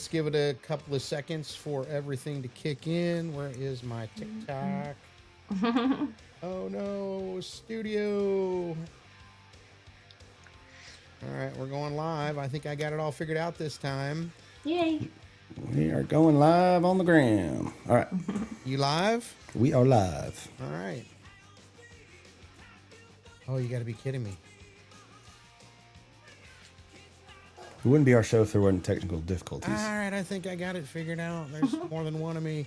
let's give it a couple of seconds for everything to kick in. Where is my TikTok? Oh no, studio. All right, we're going live. I think I got it all figured out this time. Yay. We are going live on the gram. All right. You live? We are live. All right. Oh, you got to be kidding me. It wouldn't be our show if there weren't technical difficulties. All right, I think I got it figured out. There's more than one of me.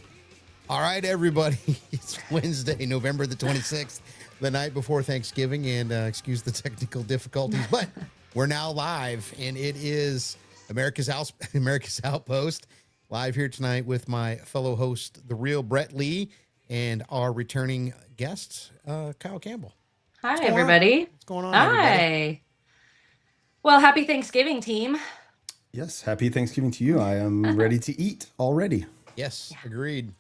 All right, everybody. It's Wednesday, November the 26th, the night before Thanksgiving, and excuse the technical difficulties, but we're now live, and it is America's Outpost, live here tonight with my fellow host, the real Brett Lee, and our returning guest, Kyle Campbell. Hi, everybody. What's going on, everybody? Hi. Well, happy Thanksgiving, team. Yes, happy Thanksgiving to you. I am ready to eat already. Yes, agreed.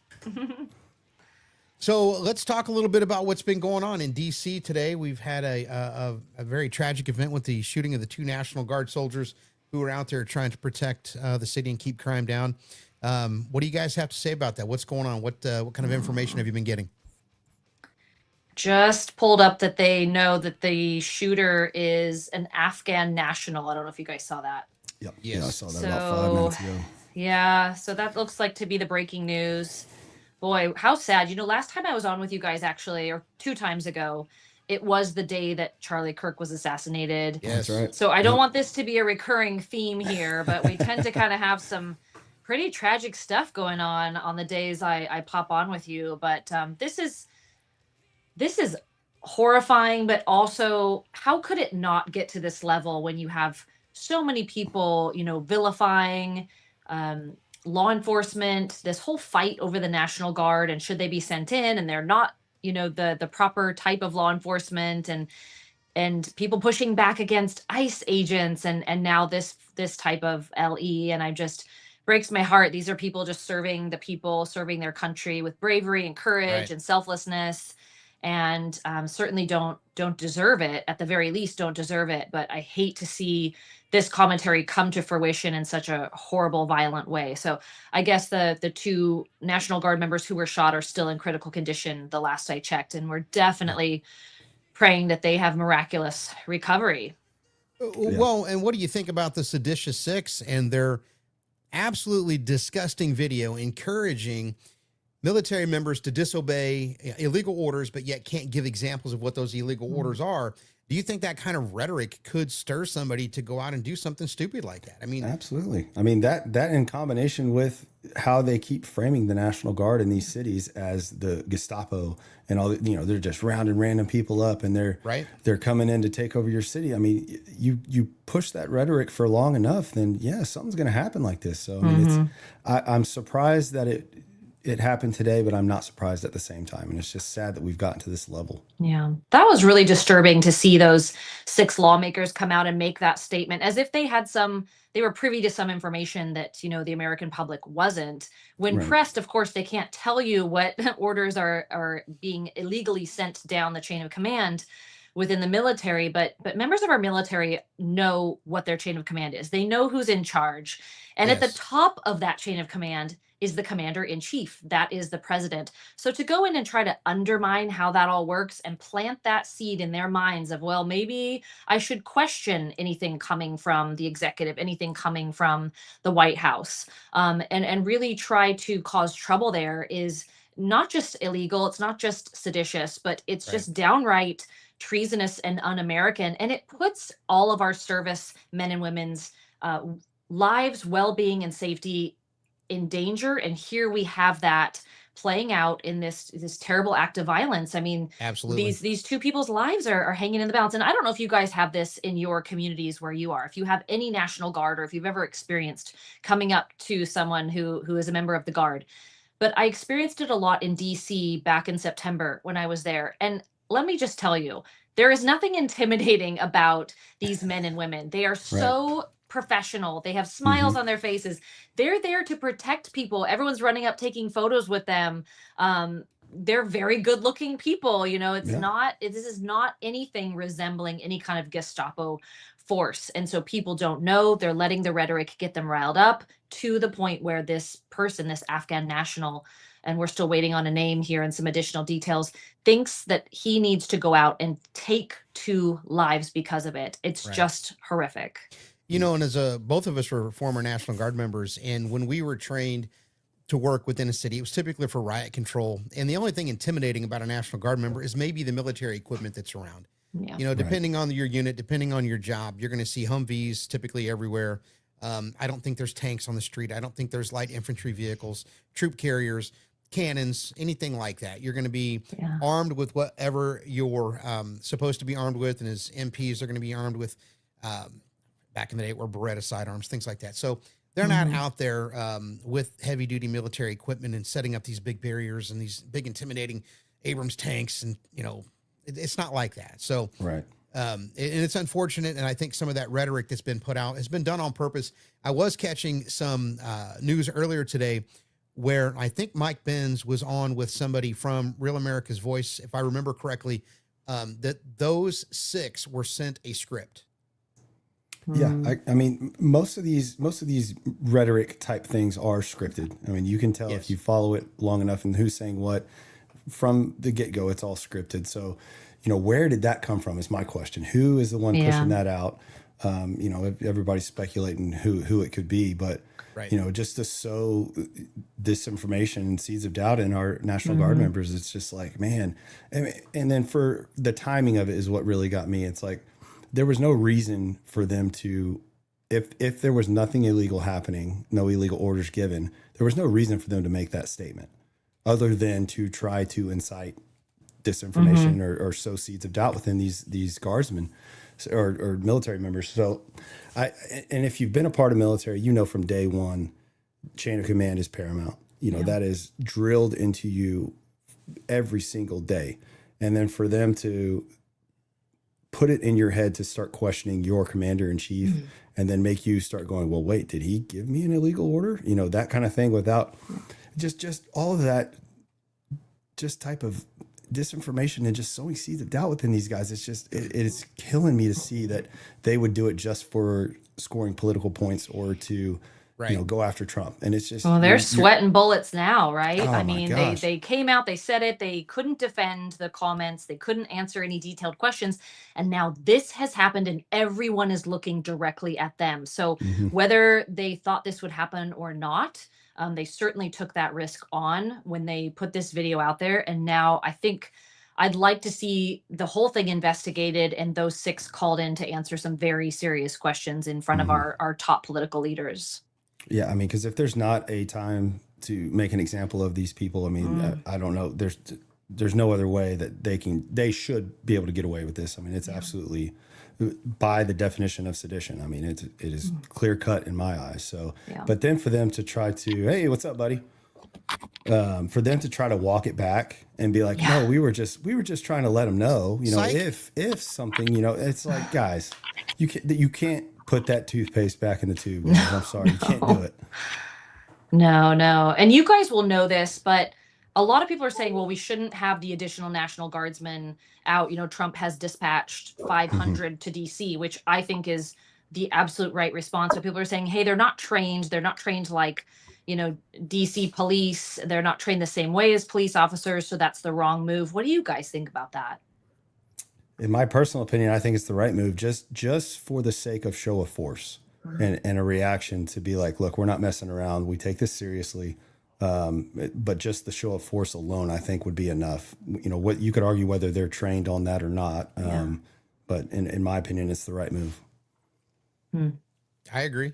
So let's talk a little bit about what's been going on in D.C. today. We've had a very tragic event with the shooting of the 2 National Guard soldiers who were out there trying to protect the city and keep crime down. What do you guys have to say about that? What's going on? What kind of information have you been getting? Just pulled up that they know that the shooter is an Afghan national. I don't know if you guys saw that. Yep. Yes. Yeah, I saw that about 5 minutes ago. Yeah, so that looks like to be the breaking news. Boy, how sad. You know, last time I was on with you guys, actually, or 2 times ago, it was the day that Charlie Kirk was assassinated. Yes. That's right. So I don't want this to be a recurring theme here, but we tend to kind of have some pretty tragic stuff going on the days I pop on with you. But this is horrifying, but also how could it not get to this level when you have so many people, you know, vilifying law enforcement, this whole fight over the National Guard and should they be sent in, and they're not, you know, the proper type of law enforcement, and people pushing back against ICE agents, and now this type of LE, and I just breaks my heart. These are people just serving the people, serving their country with bravery and courage Right. and selflessness, and certainly don't deserve it. At the very least, don't deserve it. But I hate to see this commentary come to fruition in such a horrible, violent way. So I guess the 2 National Guard members who were shot are still in critical condition, the last I checked, and we're definitely praying that they have miraculous recovery. Well, and what do you think about the Seditious Six and their absolutely disgusting video encouraging military members to disobey illegal orders, but yet can't give examples of what those illegal orders are? Do you think that kind of rhetoric could stir somebody to go out and do something stupid like that? I mean, Absolutely. I mean, that in combination with how they keep framing the National Guard in these cities as the Gestapo and all, you know, they're just rounding random people up and they're coming in to take over your city. I mean, you push that rhetoric for long enough, then yeah, something's going to happen like this. So I mean, I'm surprised that it happened today, but I'm not surprised at the same time. And it's just sad that we've gotten to this level. Yeah, that was really disturbing to see those 6 lawmakers come out and make that statement as if they were privy to some information that, you know, the American public wasn't. When Right. pressed, of course, they can't tell you what orders are being illegally sent down the chain of command within the military, but members of our military know what their chain of command is. They know who's in charge. And at the Yes. top of that chain of command is the commander in chief. That is the president. So to go in and try to undermine how that all works and plant that seed in their minds of, well, maybe I should question anything coming from the executive, anything coming from the White House, and really try to cause trouble there is not just illegal. It's not just seditious, but it's just downright treasonous and un-American. And it puts all of our service men and women's lives, well-being, and safety in danger. And here we have that playing out in this terrible act of violence. I mean, absolutely. these 2 people's lives are hanging in the balance. And I don't know if you guys have this in your communities where you are, if you have any National Guard, or if you've ever experienced coming up to someone who is a member of the Guard. But I experienced it a lot in DC back in September when I was there. And let me just tell you, there is nothing intimidating about these men and women. They are so professional. They have smiles on their faces. They're there to protect people. Everyone's running up, taking photos with them. They're very good looking people. You know, this is not anything resembling any kind of Gestapo force. And so people don't know, they're letting the rhetoric get them riled up to the point where this person, this Afghan national, and we're still waiting on a name here and some additional details, thinks that he needs to go out and take 2 lives because of it. It's just horrific. You know, and as both of us were former National Guard members, and when we were trained to work within a city, it was typically for riot control. And the only thing intimidating about a National Guard member is maybe the military equipment that's around. Yeah. You know, depending on your unit, depending on your job, you're going to see Humvees typically everywhere. I don't think there's tanks on the street. I don't think there's light infantry vehicles, troop carriers, cannons, anything like that. You're going to be armed with whatever you're supposed to be armed with. And as MPs, they're going to be armed with, back in the day, were Beretta sidearms, things like that. So they're not out there with heavy duty military equipment and setting up these big barriers and these big intimidating Abrams tanks. And, you know, it's not like that. So, and it's unfortunate. And I think some of that rhetoric that's been put out has been done on purpose. I was catching some news earlier today where I think Mike Benz was on with somebody from Real America's Voice, if I remember correctly, that those 6 were sent a script. Yeah, I mean, most of these rhetoric type things are scripted. I mean, you can tell if you follow it long enough and who's saying what from the get-go. It's all scripted. So, you know, where did that come from is my question. Who is the one pushing that out? You know, everybody's speculating who it could be, but you know, just to sow disinformation and seeds of doubt in our National Guard members, it's just like, man. And then for the timing of it is what really got me. It's like, there was no reason for them to, if there was nothing illegal happening, no illegal orders given, there was no reason for them to make that statement other than to try to incite disinformation or sow seeds of doubt within these guardsmen or military members. So and if you've been a part of military, you know, from day one, chain of command is paramount. You know, that is drilled into you every single day. And then for them to put it in your head to start questioning your commander in chief and then make you start going, well, wait, did he give me an illegal order? You know, that kind of thing without just all of that, just type of disinformation and just sowing seeds of doubt within these guys. It's just, it is killing me to see that they would do it just for scoring political points or to, you know, go after Trump. And it's just, well, they're sweating bullets now, right? Oh, I mean, they came out, they said it, they couldn't defend the comments, they couldn't answer any detailed questions. And now this has happened and everyone is looking directly at them. So whether they thought this would happen or not, they certainly took that risk on when they put this video out there. And now I think I'd like to see the whole thing investigated and those 6 called in to answer some very serious questions in front of our top political leaders. Yeah, I mean, because if there's not a time to make an example of these people, I mean, I don't know. There's no other way that they should be able to get away with this. I mean, it's absolutely by the definition of sedition. I mean, it is clear cut in my eyes. So, but then for them to try to, hey, what's up, buddy? For them to try to walk it back and be like, no, we were just trying to let them know, you know, if something, you know, it's like, guys, you can't put that toothpaste back in the tube. Guys. I'm sorry, you can't do it. No. And you guys will know this, but a lot of people are saying, well, we shouldn't have the additional National Guardsmen out. You know, Trump has dispatched 500 to DC, which I think is the absolute right response. So people are saying, hey, they're not trained. They're not trained like, you know, DC police. They're not trained the same way as police officers. So that's the wrong move. What do you guys think about that? In my personal opinion, I think it's the right move just for the sake of show of force and a reaction to be like, look, we're not messing around. We take this seriously. But just the show of force alone, I think would be enough. You know, what you could argue whether they're trained on that or not. But in my opinion, it's the right move. I agree.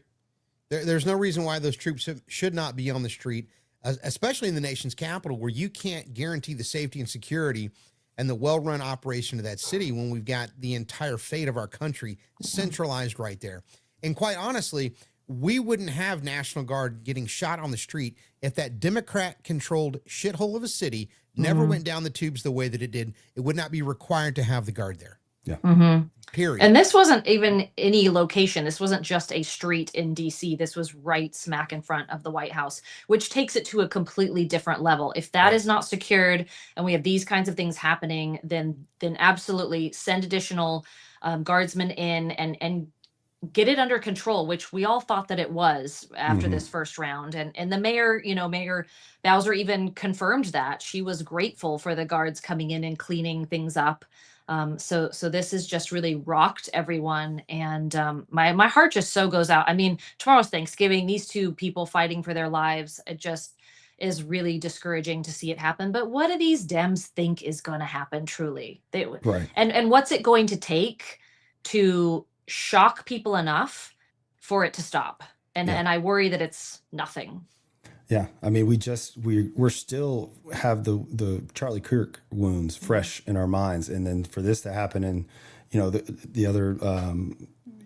There's no reason why those troops should not be on the street, especially in the nation's capital, where you can't guarantee the safety and security and the well-run operation of that city when we've got the entire fate of our country centralized right there. And quite honestly, we wouldn't have National Guard getting shot on the street if that Democrat-controlled shithole of a city never went down the tubes the way that it did. It would not be required to have the Guard there. Yeah. Period. And this wasn't even any location. This wasn't just a street in DC. This was right smack in front of the White House, which takes it to a completely different level. If that is not secured and we have these kinds of things happening, then absolutely send additional guardsmen in and get it under control, which we all thought that it was after this first round. And the mayor, Mayor Bowser even confirmed that she was grateful for the guards coming in and cleaning things up. So this has just really rocked everyone. And my heart just so goes out. I mean, tomorrow's Thanksgiving, these two people fighting for their lives, it just is really discouraging to see it happen. But what do these Dems think is going to happen truly? Right. And what's it going to take to shock people enough for it to stop? And I worry that it's nothing. Yeah, I mean, we're still have the Charlie Kirk wounds fresh in our minds, and then for this to happen, and the other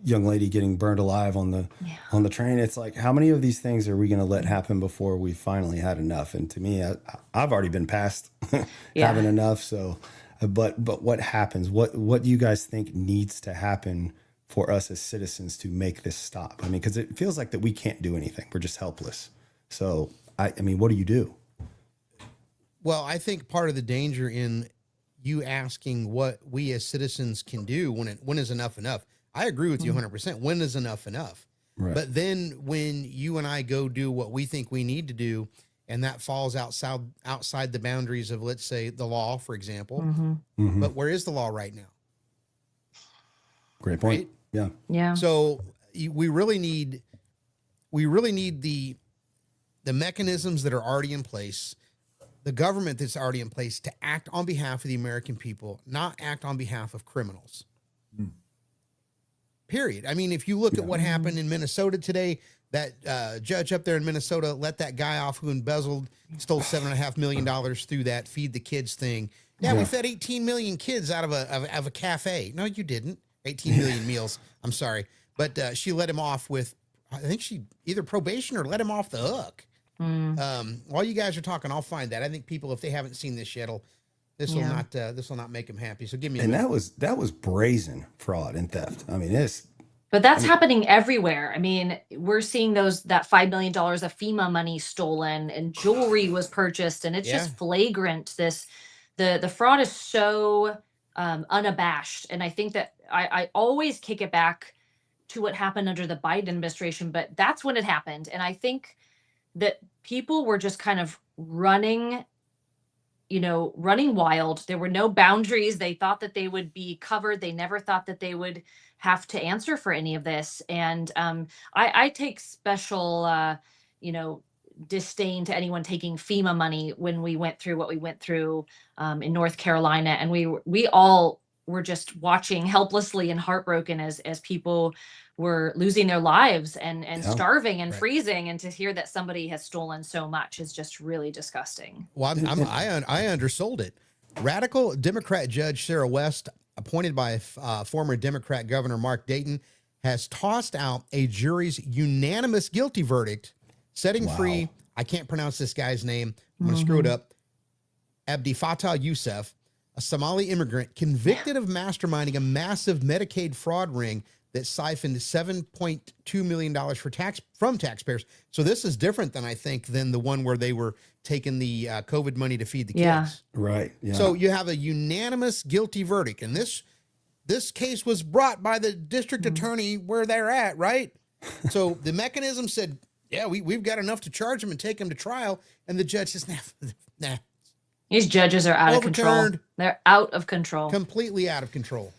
young lady getting burned alive on the train, it's like, how many of these things are we going to let happen before we finally had enough? And to me, I've already been past having enough. So, but what happens? What do you guys think needs to happen for us as citizens to make this stop? I mean, because it feels like that we can't do anything; we're just helpless. So, I mean, what do you do? Well, I think part of the danger in you asking what we as citizens can do when is enough enough? I agree with you 100%. When is enough enough? Right. But then when you and I go do what we think we need to do, and that falls outside the boundaries of, let's say, the law, for example. But where is the law right now? Great point. Right? Yeah. So we really need the mechanisms that are already in place, the government that's already in place, to act on behalf of the American people, not act on behalf of criminals. Period. I mean, if you look at what happened in Minnesota today, that judge up there in Minnesota let that guy off who stole $7.5 million through that Feed the Kids thing. Yeah, we fed 18 million kids out of a cafe. No, you didn't. 18 million meals. I'm sorry. But she let him off with, I think she either probation or let him off the hook. While you guys are talking, I'll find that. I think people, if they haven't seen this yet, this will not make them happy. So give me. And that was brazen fraud and theft. I mean, But that's happening everywhere. I mean, we're seeing that $5 million of FEMA money stolen, and jewelry was purchased, and it's just flagrant. The fraud is so unabashed, and I think that I always kick it back to what happened under the Biden administration, but that's when it happened. And I think that people were just kind of running wild. There were no boundaries. They thought that they would be covered. They never thought that they would have to answer for any of this. And I take special, disdain to anyone taking FEMA money when we went through what we went through in North Carolina. And we all were just watching helplessly and heartbroken as people were losing their lives and starving and freezing. And to hear that somebody has stolen so much is just really disgusting. Well, I undersold it. Radical Democrat Judge Sarah West, appointed by former Democrat Governor Mark Dayton, has tossed out a jury's unanimous guilty verdict, setting free, I can't pronounce this guy's name, I'm going to screw it up, Abdi Fattah Youssef, a Somali immigrant convicted of masterminding a massive Medicaid fraud ring that siphoned $7.2 million from taxpayers. So this is different than the one where they were taking the COVID money to feed the kids. Right. Yeah. So you have a unanimous guilty verdict. And this case was brought by the district attorney where they're at, right? So the mechanism said, yeah, we've got enough to charge him and take him to trial. And the judge says, nah. These judges are out of control. They're out of control. Completely out of control.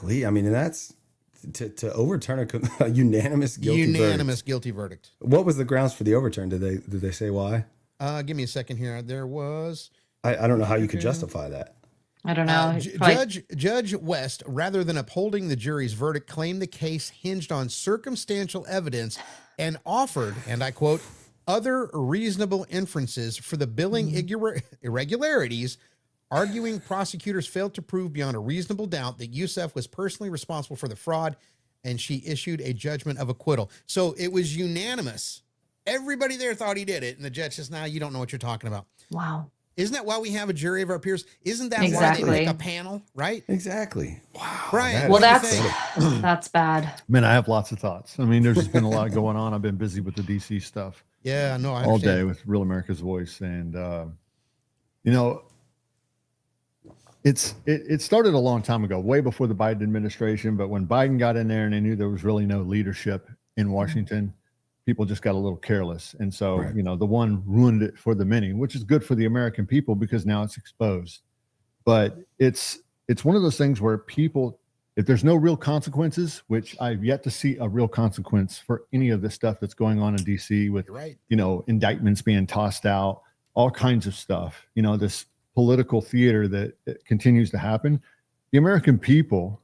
Lee, I mean, that's to overturn a unanimous guilty verdict. What was the grounds for the overturn? Did they say why? Give me a second here. There was. I don't know how you could justify that. I don't know. Judge West, rather than upholding the jury's verdict, claimed the case hinged on circumstantial evidence and offered, and I quote, other reasonable inferences for the billing irregularities, arguing prosecutors failed to prove beyond a reasonable doubt that Youssef was personally responsible for the fraud, and she issued a judgment of acquittal. So it was unanimous. Everybody there thought he did it, and the judge says, "Now you don't know what you're talking about." Wow. Isn't that why we have a jury of our peers? Isn't that exactly why they make a panel, right? Exactly. Wow. Brian, well, that's bad. Man, I have lots of thoughts. I mean, there's just been a lot going on. I've been busy with the DC stuff. Yeah, no, I all understand. day with Real America's Voice, and it started a long time ago, way before the Biden administration. But when Biden got in there and they knew there was really no leadership in Washington, people just got a little careless. And so, the one ruined it for the many, which is good for the American people because now it's exposed. But it's one of those things where people, if there's no real consequences, which I've yet to see a real consequence for any of this stuff that's going on in DC with, indictments being tossed out, all kinds of stuff, this political theater that continues to happen. The American people,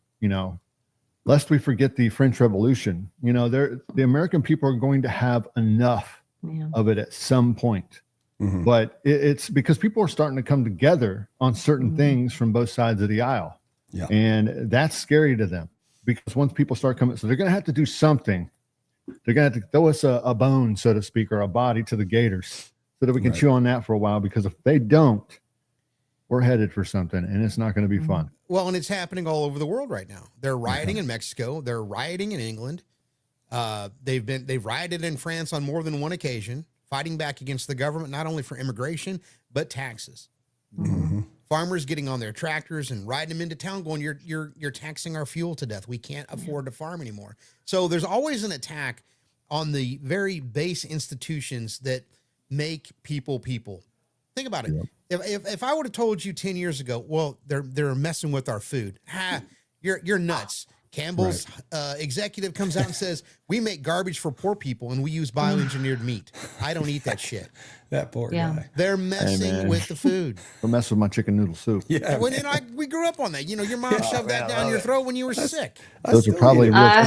lest we forget the French Revolution, the American people are going to have enough of it at some point. But it's because people are starting to come together on certain things from both sides of the aisle. Yeah. And that's scary to them because once people start coming, so they're going to have to do something. They're going to have to throw us a bone, so to speak, or a body to the gators so that we can chew on that for a while, because if they don't, we're headed for something and it's not going to be fun. Well, and it's happening all over the world right now. They're rioting in Mexico. They're rioting in England. They've rioted in France on more than one occasion, fighting back against the government, not only for immigration, but taxes. Farmers getting on their tractors and riding them into town going, you're taxing our fuel to death. We can't afford to farm anymore. So there's always an attack on the very base institutions that make people people. Think about it. If I would have told you 10 years ago, well, they're messing with our food. You're nuts. Campbell's executive comes out and says, we make garbage for poor people and we use bioengineered meat. I don't eat that shit. That poor guy. They're messing with the food. Don't mess with my chicken noodle soup. Yeah. We grew up on that. Your mom shoved that down your throat when you were sick. Those are probably real.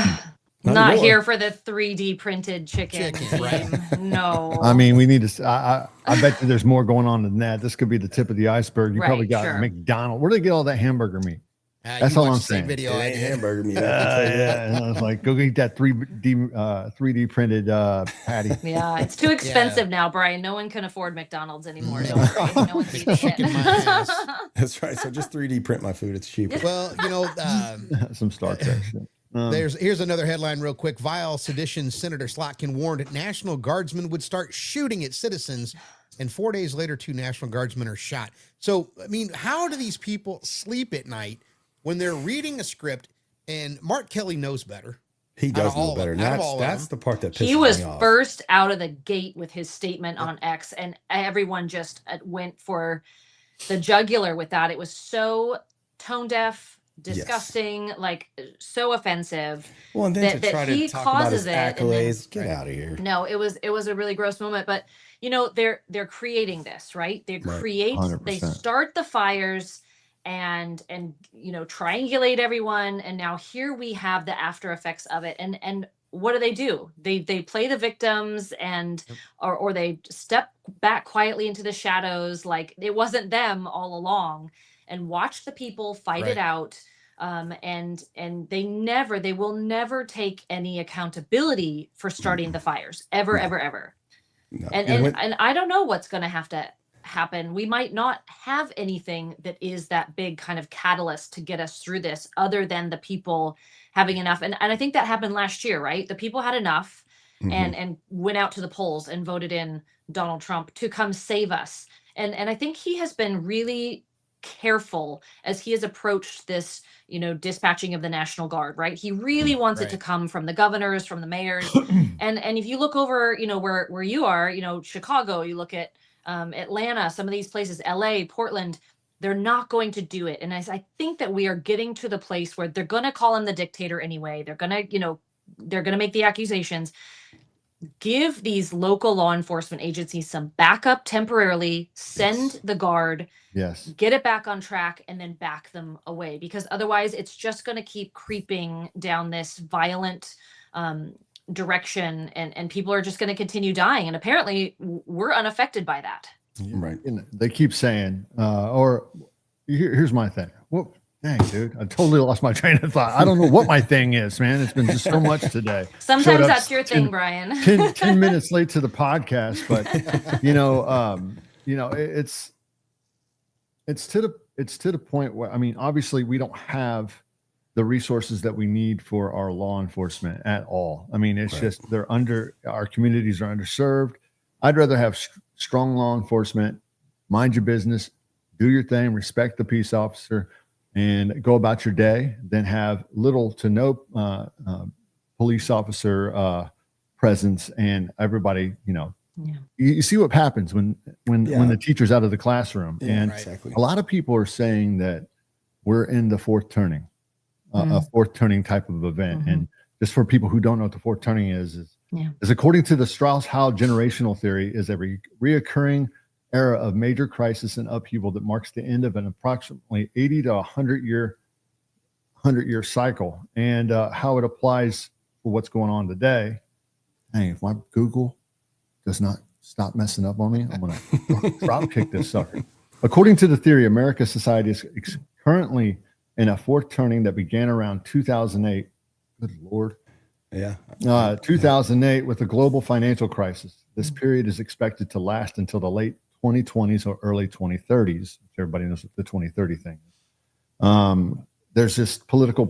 Not here for the 3D printed chicken right? No. I mean, we need to. I bet you there's more going on than that. This could be the tip of the iceberg. You probably got McDonald's. Where do they get all that hamburger meat? That's all I'm saying. Video it ain't hamburger meat. Yeah, I was like, go get that 3D printed patty. Yeah, it's too expensive now, Brian. No one can afford McDonald's anymore. Don't worry. No one's eating shit. That's right. So just 3D print my food. It's cheaper. Well, some Star Trek shit. Here's another headline real quick. Vile sedition Senator Slotkin warned National Guardsmen would start shooting at citizens, and 4 days later, 2 National Guardsmen are shot. So, I mean, how do these people sleep at night when they're reading a script? And Mark Kelly knows better. He does know better. That's the part that pisses me off. He was first out of the gate with his statement on X, and everyone just went for the jugular with that. It was so tone deaf, disgusting, like so offensive. Well, and then to try to talk about his accolades, get out of here. No, it was a really gross moment. But they're creating this, right? They create, 100%. They start the fires and triangulate everyone, and now here we have the after effects of it. And what do? They play the victims or they step back quietly into the shadows like it wasn't them all along, and watch the people fight it out. And they will never take any accountability for starting the fires ever. No. And I don't know what's going to have to happen. We might not have anything that is that big kind of catalyst to get us through this other than the people having enough. And I think that happened last year, right? The people had enough and went out to the polls and voted in Donald Trump to come save us. And I think he has been really careful as he has approached this, dispatching of the National Guard, right? He really wants it to come from the governors, from the mayors. and if you look over, where you are, Chicago, you look at Atlanta, some of these places, LA, Portland, they're not going to do it. And I think that we are getting to the place where they're going to call him the dictator anyway. They're going to make the accusations. Give these local law enforcement agencies some backup temporarily, send the guard, get it back on track, and then back them away, because otherwise it's just going to keep creeping down this violent direction, and people are just going to continue dying. And apparently we're unaffected by that. Right. And they keep saying, here's my thing. Well, dang, dude, I totally lost my train of thought. I don't know what my thing is, man. It's been just so much today. Sometimes that's your thing, Brian. 10 minutes late to the podcast, but it's to the point where, I mean, obviously we don't have the resources that we need for our law enforcement at all. I mean, it's just, our communities are underserved. I'd rather have strong law enforcement, mind your business, do your thing, respect the peace officer, and go about your day, then have little to no police officer presence, and everybody, you see what happens when the teacher's out of the classroom. And exactly. A lot of people are saying that we're in the fourth turning, a fourth turning type of event. And just for people who don't know what the fourth turning is according to the Strauss-Howe generational theory, is a reoccurring era of major crisis and upheaval that marks the end of an approximately 80 to 100 year cycle. And how it applies for what's going on today. Hey, if my Google does not stop messing up on me, I'm going to drop kick this sucker. According to the theory, America's society is currently in a fourth turning that began around 2008. Good Lord. Yeah. 2008 with the global financial crisis. This period is expected to last until the late 2020s or early 2030s. Everybody knows what the 2030 thing is. There's this political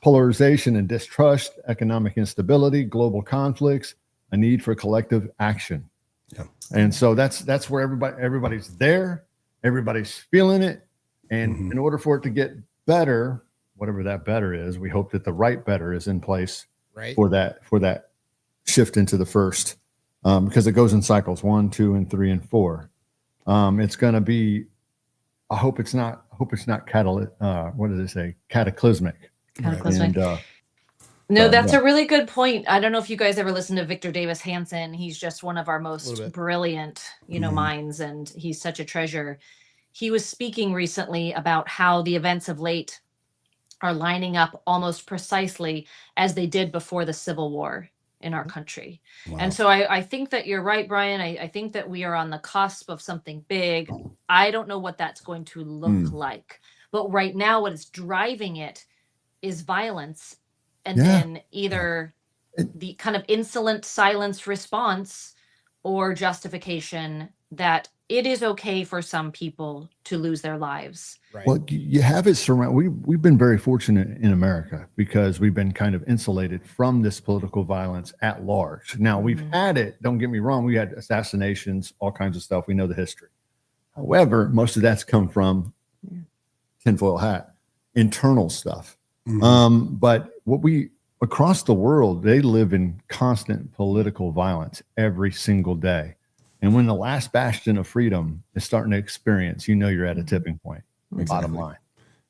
polarization and distrust, economic instability, global conflicts, a need for collective action. Yeah. And so that's where everybody's there, everybody's feeling it. And in order for it to get better, whatever that better is, we hope that the right better is in place for that shift into the first, because it goes in cycles 1, 2, and 3, and 4. It's going to be, I hope it's not what does it say? Cataclysmic. Cataclysmic. And, no, that's a really good point. I don't know if you guys ever listened to Victor Davis Hanson. He's just one of our most brilliant, minds, and he's such a treasure. He was speaking recently about how the events of late are lining up almost precisely as they did before the Civil War in our country. Wow. And so I think that you're right, Brian. I think that we are on the cusp of something big. I don't know what that's going to look like. But right now, what is driving it is violence. And then either the kind of insolent silence response or justification that it is okay for some people to lose their lives. Right. Well, you have it surrounded. We've been very fortunate in America because we've been kind of insulated from this political violence at large. Now, we've had it, don't get me wrong, we had assassinations, all kinds of stuff. We know the history. However, most of that's come from tinfoil hat, internal stuff. But across the world, they live in constant political violence every single day. And when the last bastion of freedom is starting to experience, you're at a tipping point. Exactly. Bottom line.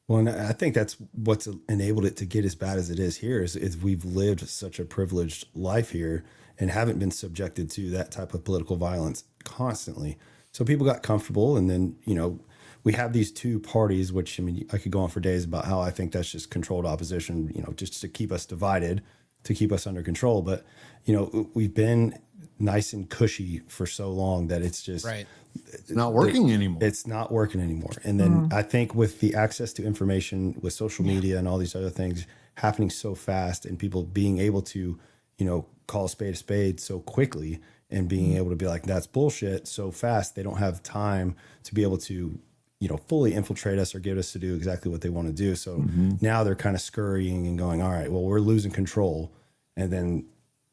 Well, and I think that's what's enabled it to get as bad as it is here is we've lived such a privileged life here and haven't been subjected to that type of political violence constantly. So people got comfortable, and then, we have these two parties, which, I could go on for days about how I think that's just controlled opposition, just to keep us divided, to keep us under control. But, we've been nice and cushy for so long that it's just it's not working anymore. It's not working anymore. And then I think with the access to information, with social media and all these other things happening so fast, and people being able to, call a spade so quickly, and being able to be like, that's bullshit so fast, they don't have time to be able to, fully infiltrate us or get us to do exactly what they want to do. So now they're kind of scurrying and going, all right, well, we're losing control. And then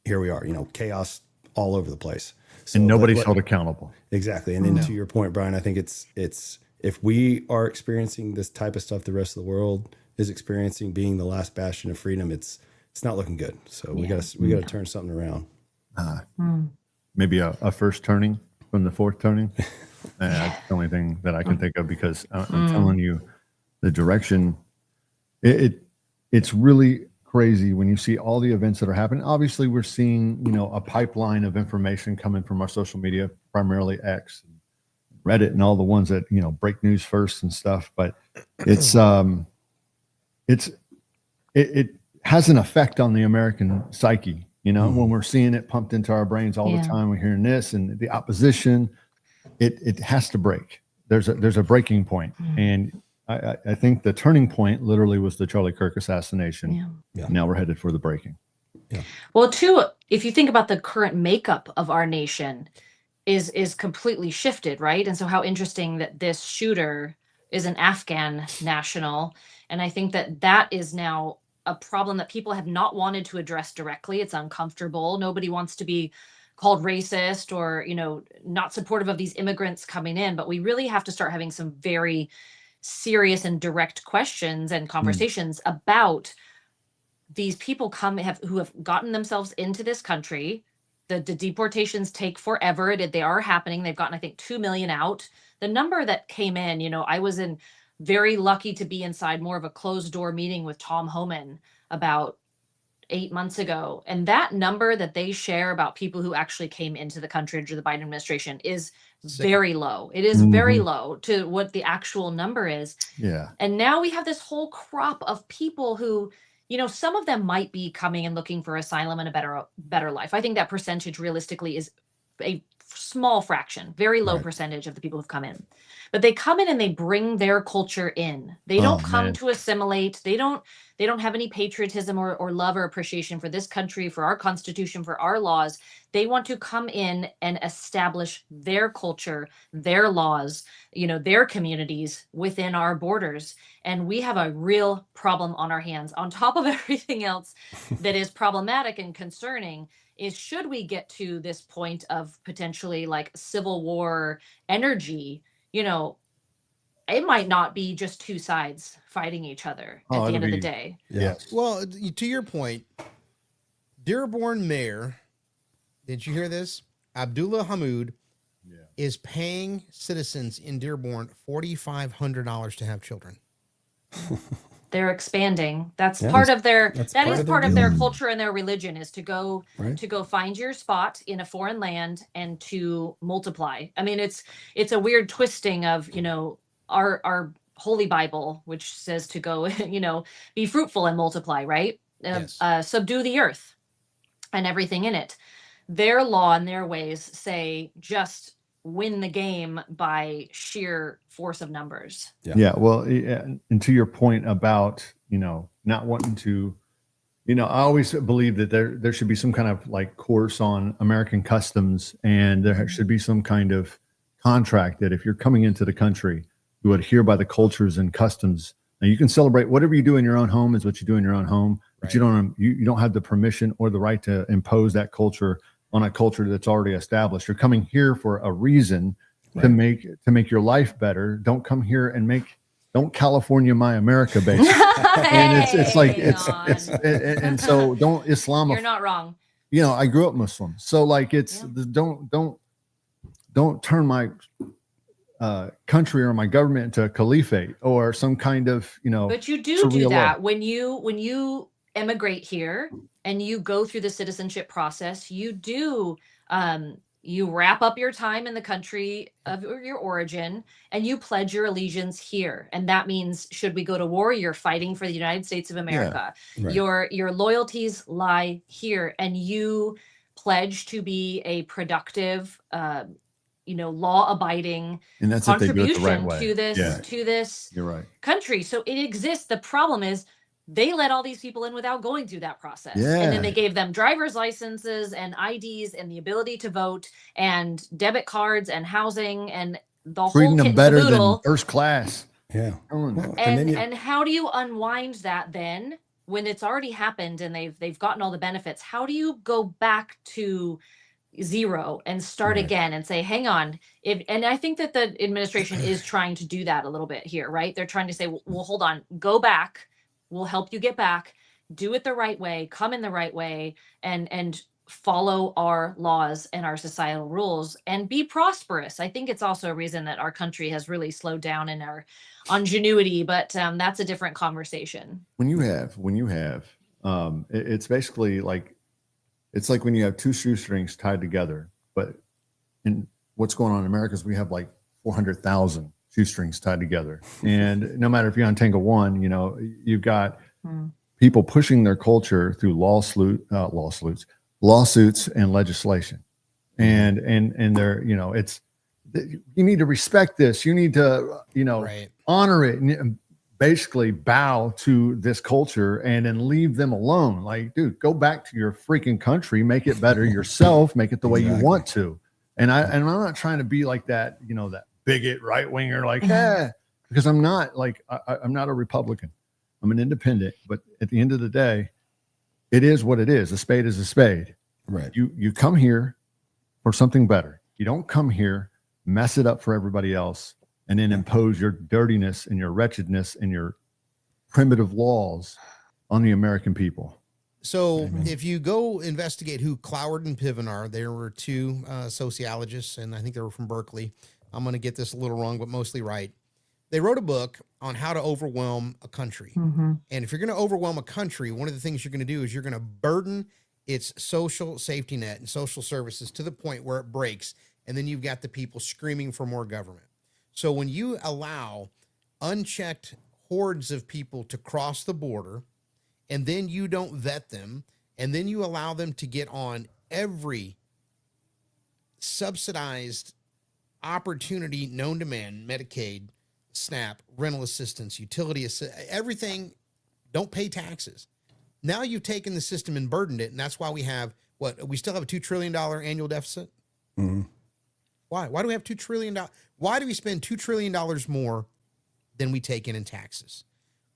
here we are, chaos all over the place. So, and nobody's held accountable. Exactly. And then to your point, Brian, I think it's if we are experiencing this type of stuff the rest of the world is experiencing, being the last bastion of freedom, it's not looking good. So we gotta turn something around. Maybe a first turning from the fourth turning. That's the only thing that I can think of, because I'm telling you, the direction, it's really crazy when you see all the events that are happening. Obviously, we're seeing, a pipeline of information coming from our social media, primarily X, Reddit, and all the ones that, break news first and stuff. But it has an effect on the American psyche, when we're seeing it pumped into our brains all the time. We're hearing this and the opposition. It has to break. There's a breaking point. And I think the turning point literally was the Charlie Kirk assassination. Yeah. Now we're headed for the breaking. Yeah. Well, too, if you think about the current makeup of our nation is completely shifted, right? And so how interesting that this shooter is an Afghan national. And I think that is now a problem that people have not wanted to address directly. It's uncomfortable. Nobody wants to be called racist or, not supportive of these immigrants coming in, but we really have to start having some very serious and direct questions and conversations about these people who have gotten themselves into this country. The deportations take forever. They are happening. They've gotten, I think, 2 million out. The number that came in, I was very lucky to be inside more of a closed door meeting with Tom Homan about 8 months ago. And that number that they share about people who actually came into the country under the Biden administration is very low. It is very low to what the actual number is. Yeah. And now we have this whole crop of people who, some of them might be coming and looking for asylum and a better life. I think that percentage realistically is a small fraction, very low percentage of the people who've come in. But they come in and they bring their culture in. They don't come to assimilate. They don't have any patriotism or love or appreciation for this country, for our Constitution, for our laws. They want to come in and establish their culture, their laws, their communities within our borders. And we have a real problem on our hands. On top of everything else that is problematic and concerning is, should we get to this point of potentially like civil war energy, it might not be just two sides fighting each other at the end of the day. Yes. Well, to your point, Dearborn Mayor, did you hear this? Abdullah Hammoud is paying citizens in Dearborn $4,500 to have children. They're expanding. That's part of their culture and their religion, is to go find your spot in a foreign land and to multiply. I mean, it's a weird twisting of, our Holy Bible, which says to go, be fruitful and multiply, right? Subdue the earth and everything in it. Their law and their ways say just win the game by sheer force of numbers. Yeah. Well, and to your point about, not wanting to, I always believe that there should be some kind of like course on American customs, and there should be some kind of contract that if you're coming into the country, you adhere by the cultures and customs. Now you can celebrate whatever you do in your own home is what you do in your own home, but you don't have the permission or the right to impose that culture on a culture that's already established. You're coming here for a reason to make your life better. Don't come here and don't California my America, basically. And and so don't Islam. You're not wrong. I grew up Muslim, so like don't turn my country or my government into a caliphate or some kind of But you do that when you immigrate here and you go through the citizenship process. You do you wrap up your time in the country of your origin and you pledge your allegiance here. And that means, should we go to war, you're fighting for the United States of America. Your loyalties lie here, and you pledge to be a productive law-abiding contribution to this You're right. country. So it exists. The problem is they let all these people in without going through that process. Yeah. And then they gave them driver's licenses and IDs and the ability to vote and debit cards and housing and the treating whole them kit better and caboodle. than first class. Yeah. Well, And how do you unwind that then when it's already happened and they've gotten all the benefits? How do you go back to zero and start again and say, hang on? And I think that the administration is trying to do that a little bit here, right? They're trying to say, well, hold on, go back. We'll help you get back, do it the right way, come in the right way, and follow our laws and our societal rules and be prosperous. I think it's also a reason that our country has really slowed down in our ingenuity, but that's a different conversation. When you have, it's basically like, it's like when you have two shoestrings tied together, but in what's going on in America is we have like 400,000 shoestrings tied together. And no matter if you untangle one, you've got people pushing their culture through lawsuits and legislation. And they're, it's, you need to respect this. You need to, honor it and basically bow to this culture and then leave them alone. Like, dude, go back to your freaking country, make it better yourself, make it the way you want to. And I'm not trying to be like that, that bigot right winger, like, because I'm not like, I'm not a Republican. I'm an independent, but at the end of the day, it is what it is. A spade is a spade. Right. You come here for something better. You don't come here, mess it up for everybody else, and then impose your dirtiness and your wretchedness and your primitive laws on the American people. So if you go investigate who Cloward and Piven are, there were two sociologists, and I think they were from Berkeley. I'm going to get this a little wrong, but mostly right. They wrote a book on how to overwhelm a country. And if you're going to overwhelm a country, one of the things you're going to do is you're going to burden its social safety net and social services to the point where it breaks. And then you've got the people screaming for more government. So when you allow unchecked hordes of people to cross the border, and then you don't vet them, and then you allow them to get on every subsidized opportunity known to man, Medicaid, SNAP, rental assistance, utility everything, don't pay taxes. Now you've taken the system and burdened it, and that's why we have, we still have a $2 trillion annual deficit? Why? Why do we have $2 trillion? Why do we spend $2 trillion more than we take in taxes?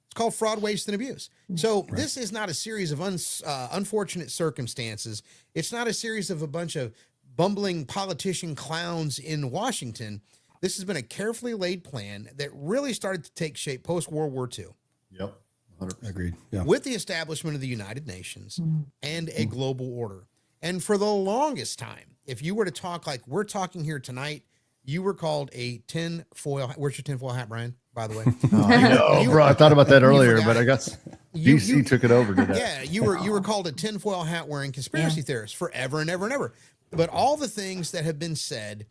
It's called fraud, waste, and abuse. So this is not a series of unfortunate circumstances. It's not a series of a bunch of bumbling politician clowns in Washington. This has been a carefully laid plan that really started to take shape post-World War II. Yep. 100%. Agreed. Yeah. With the establishment of the United Nations and a global order. And for the longest time, if you were to talk like we're talking here tonight, you were called a tinfoil. Where's your tinfoil hat, Brian? By the way, I know, bro. I thought about that earlier, but I guess DC took it over today. Yeah, you were called a tinfoil hat wearing conspiracy theorist forever and ever and ever. But all the things that have been said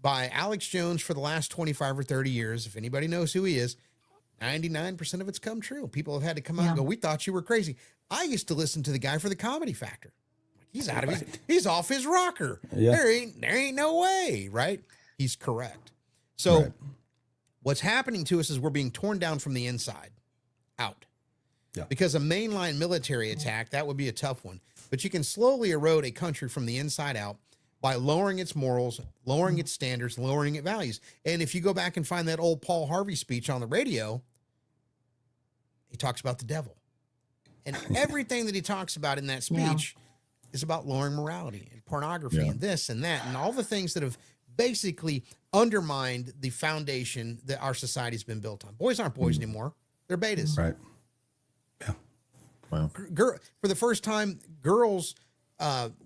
by Alex Jones for the last 25 or 30 years, if anybody knows who he is, 99% of it's come true. People have had to come out and go, "We thought you were crazy." I used to listen to the guy for the Comedy Factor. He's out of he's off his rocker. Yeah. There ain't no way, right? He's correct. So what's happening to us is we're being torn down from the inside out. Yeah. Because a mainline military attack, that would be a tough one. But you can slowly erode a country from the inside out by lowering its morals, lowering its standards, lowering its values. And if you go back and find that old Paul Harvey speech on the radio, he talks about the devil. And everything that he talks about in that speech is about lowering morality and pornography and this and that and all the things that have basically undermined the foundation that our society's been built on. Boys aren't boys anymore. They're betas. Right. Yeah. Wow. For the first time, girls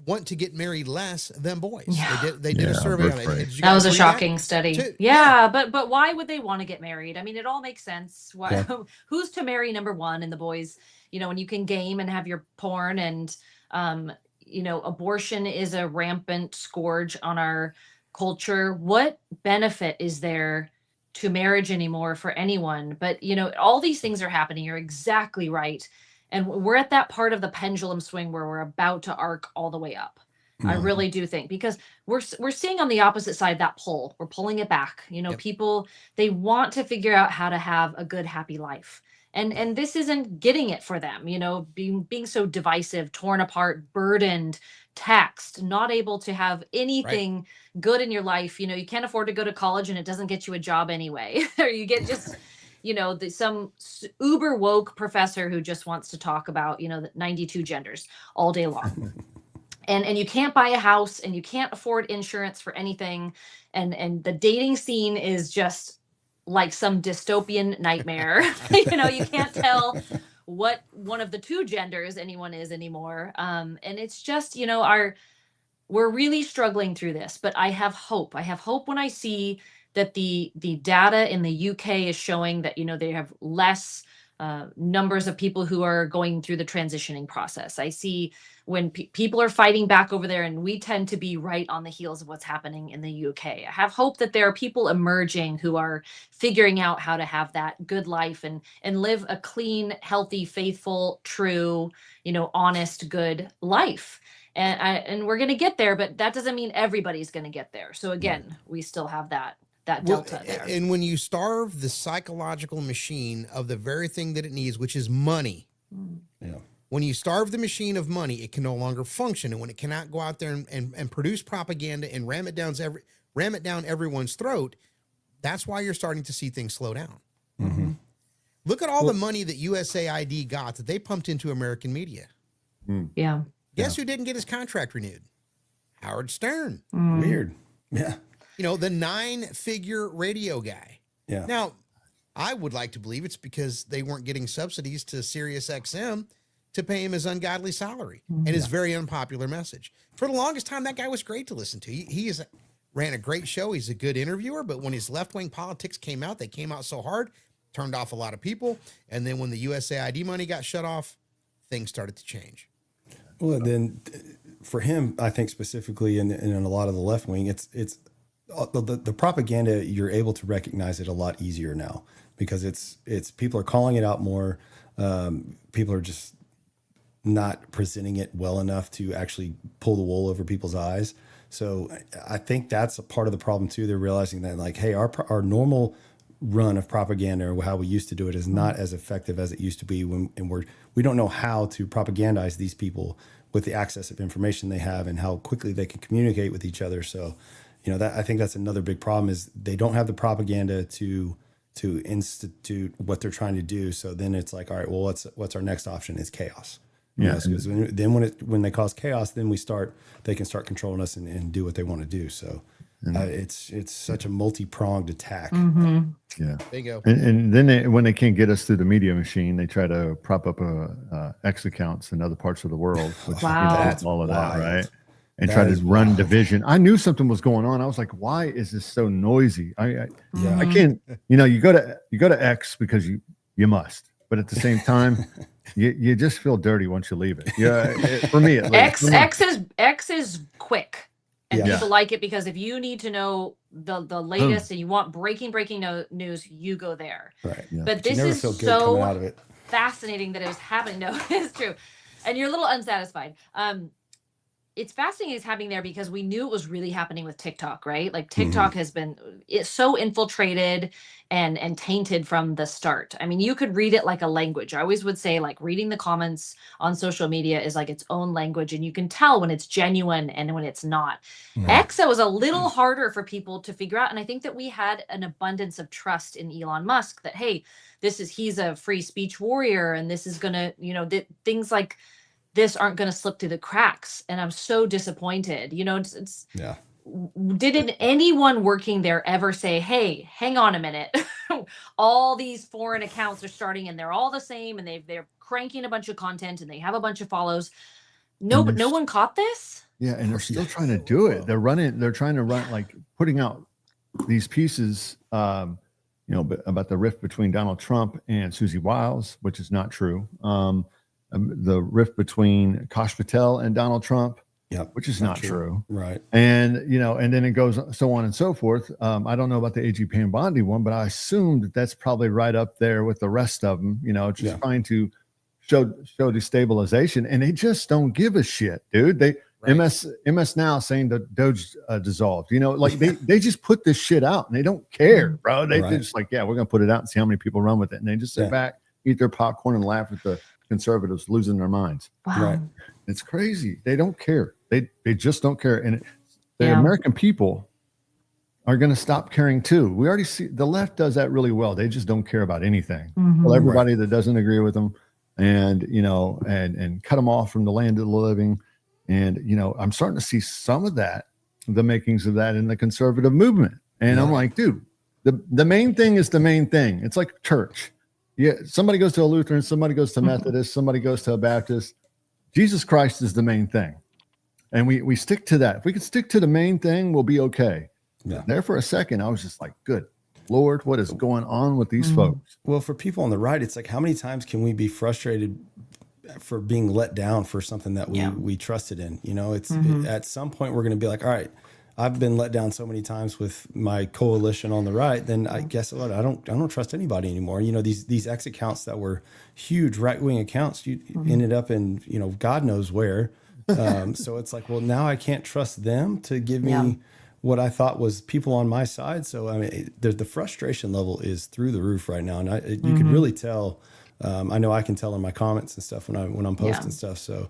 want to get married less than boys. Yeah. They did a survey on it. That was a shocking study. But why would they want to get married? I mean, it all makes sense. Why, who's to marry number one? And the boys, when you can game and have your porn and, abortion is a rampant scourge on our culture. What benefit is there to marriage anymore for anyone? But, all these things are happening. You're exactly right. And we're at that part of the pendulum swing where we're about to arc all the way up. I really do think, because we're seeing on the opposite side that pull. We're pulling it back. People, they want to figure out how to have a good, happy life. And this isn't getting it for them, being so divisive, torn apart, burdened, taxed, not able to have anything good in your life. You can't afford to go to college and it doesn't get you a job anyway. Or you get just, some uber woke professor who just wants to talk about, the 92 genders all day long. And you can't buy a house and you can't afford insurance for anything. And the dating scene is just like some dystopian nightmare. You can't tell what one of the two genders anyone is anymore. And it's just, we're really struggling through this, but I have hope. I have hope when I see that the data in the UK is showing that, they have less numbers of people who are going through the transitioning process. I see when people are fighting back over there, and we tend to be right on the heels of what's happening in the UK. I have hope that there are people emerging who are figuring out how to have that good life and live a clean, healthy, faithful, true, honest, good life. And we're going to get there, but that doesn't mean everybody's going to get there. So again, we still have that delta there. And when you starve the psychological machine of the very thing that it needs, which is money, when you starve the machine of money, it can no longer function. And when it cannot go out there and produce propaganda and ram it down everyone's throat, that's why you're starting to see things slow down. Mm-hmm. Look at all the money that USAID got that they pumped into American media. Yeah. Guess who didn't get his contract renewed? Howard Stern. Weird. Yeah. You know, the 9-figure radio guy. Yeah. Now, I would like to believe it's because they weren't getting subsidies to Sirius XM to pay him his ungodly salary and his very unpopular message. For the longest time, that guy was great to listen to. He ran a great show. He's a good interviewer, but when his left-wing politics came out, they came out so hard, turned off a lot of people. And then when the USAID money got shut off, things started to change. Well, then for him, I think specifically in a lot of the left wing, it's the propaganda, you're able to recognize it a lot easier now because it's people are calling it out more. People are just not presenting it well enough to actually pull the wool over people's eyes. So I think that's a part of the problem too. They're realizing that like, hey, our normal run of propaganda or how we used to do it is not as effective as it used to be we don't know how to propagandize these people with the access of information they have and how quickly they can communicate with each other. So, you know, that I think that's another big problem is they don't have the propaganda to institute what they're trying to do. So then it's like, all right, well, what's our next option is chaos. Yeah. Because then when they cause chaos, then they can start controlling us and do what they want to do. So it's such a multi-pronged attack. Yeah. Bingo. And then when they can't get us through the media machine, they try to prop up X accounts in other parts of the world, which Wow. all of that, wild. right? And That try to is run wild. division. I knew something was going on. I was like, why is this so noisy? I can't, you go to X because you must, but at the same time, you just feel dirty once you leave it. Yeah. For me, at least. X is quick. And Yeah. people like it because if you need to know the latest and you want breaking news, you go there. Right. Yeah. But You this never is feel good coming out so of it. fascinating that it was happening. No, it's true. And you're a little unsatisfied. It's fascinating it's happening there because we knew it was really happening with TikTok, right? Like TikTok has been it's so infiltrated and tainted from the start. I mean, you could read it like a language. I always would say like reading the comments on social media is like its own language and you can tell when it's genuine and when it's not. X, it was a little harder for people to figure out. And I think that we had an abundance of trust in Elon Musk that, hey, he's a free speech warrior and this is gonna, things like this aren't going to slip through the cracks. And I'm so disappointed. Did anyone working there ever say, hey, hang on a minute. All these foreign accounts are starting and they're all the same and they're cranking a bunch of content and they have a bunch of follows. No, but no one caught this. Yeah. And they're still trying to do it. They're trying to run, like putting out these pieces, about the rift between Donald Trump and Susie Wiles, which is not true. The rift between Kash Patel and Donald Trump, which is not true. Right. And, and then it goes so on and so forth. I don't know about the A.G. Bondi one, but I assume that's probably right up there with the rest of them, just trying to show destabilization. And they just don't give a shit, dude. MS Now saying the Doge dissolved, they just put this shit out and they don't care, bro. They're just like, yeah, we're going to put it out and see how many people run with it. And they just sit back, eat their popcorn and laugh at the conservatives losing their minds. Wow. Right. It's crazy. They don't care. They just don't care. And the American people are going to stop caring too. We already see the left does that really well. They just don't care about anything. Well, everybody that doesn't agree with them and, and cut them off from the land of the living. And, I'm starting to see some of that, the makings of that in the conservative movement. And I'm like, dude, the main thing is the main thing. It's like church. Yeah, somebody goes to a Lutheran, somebody goes to Methodist, somebody goes to a Baptist. Jesus Christ is the main thing. And we stick to that. If we can stick to the main thing, we'll be okay. Yeah. There for a second, I was just like, good Lord, what is going on with these folks? Well, for people on the right, it's like, how many times can we be frustrated for being let down for something that we trusted in? It's at some point we're going to be like, all right, I've been let down so many times with my coalition on the right, then I guess what I don't trust anybody anymore. These X accounts that were huge right-wing accounts, you ended up in, God knows where. So it's like, well, now I can't trust them to give me what I thought was people on my side. So, I mean, the frustration level is through the roof right now. And you can really tell, I know I can tell in my comments and stuff when I'm posting stuff. So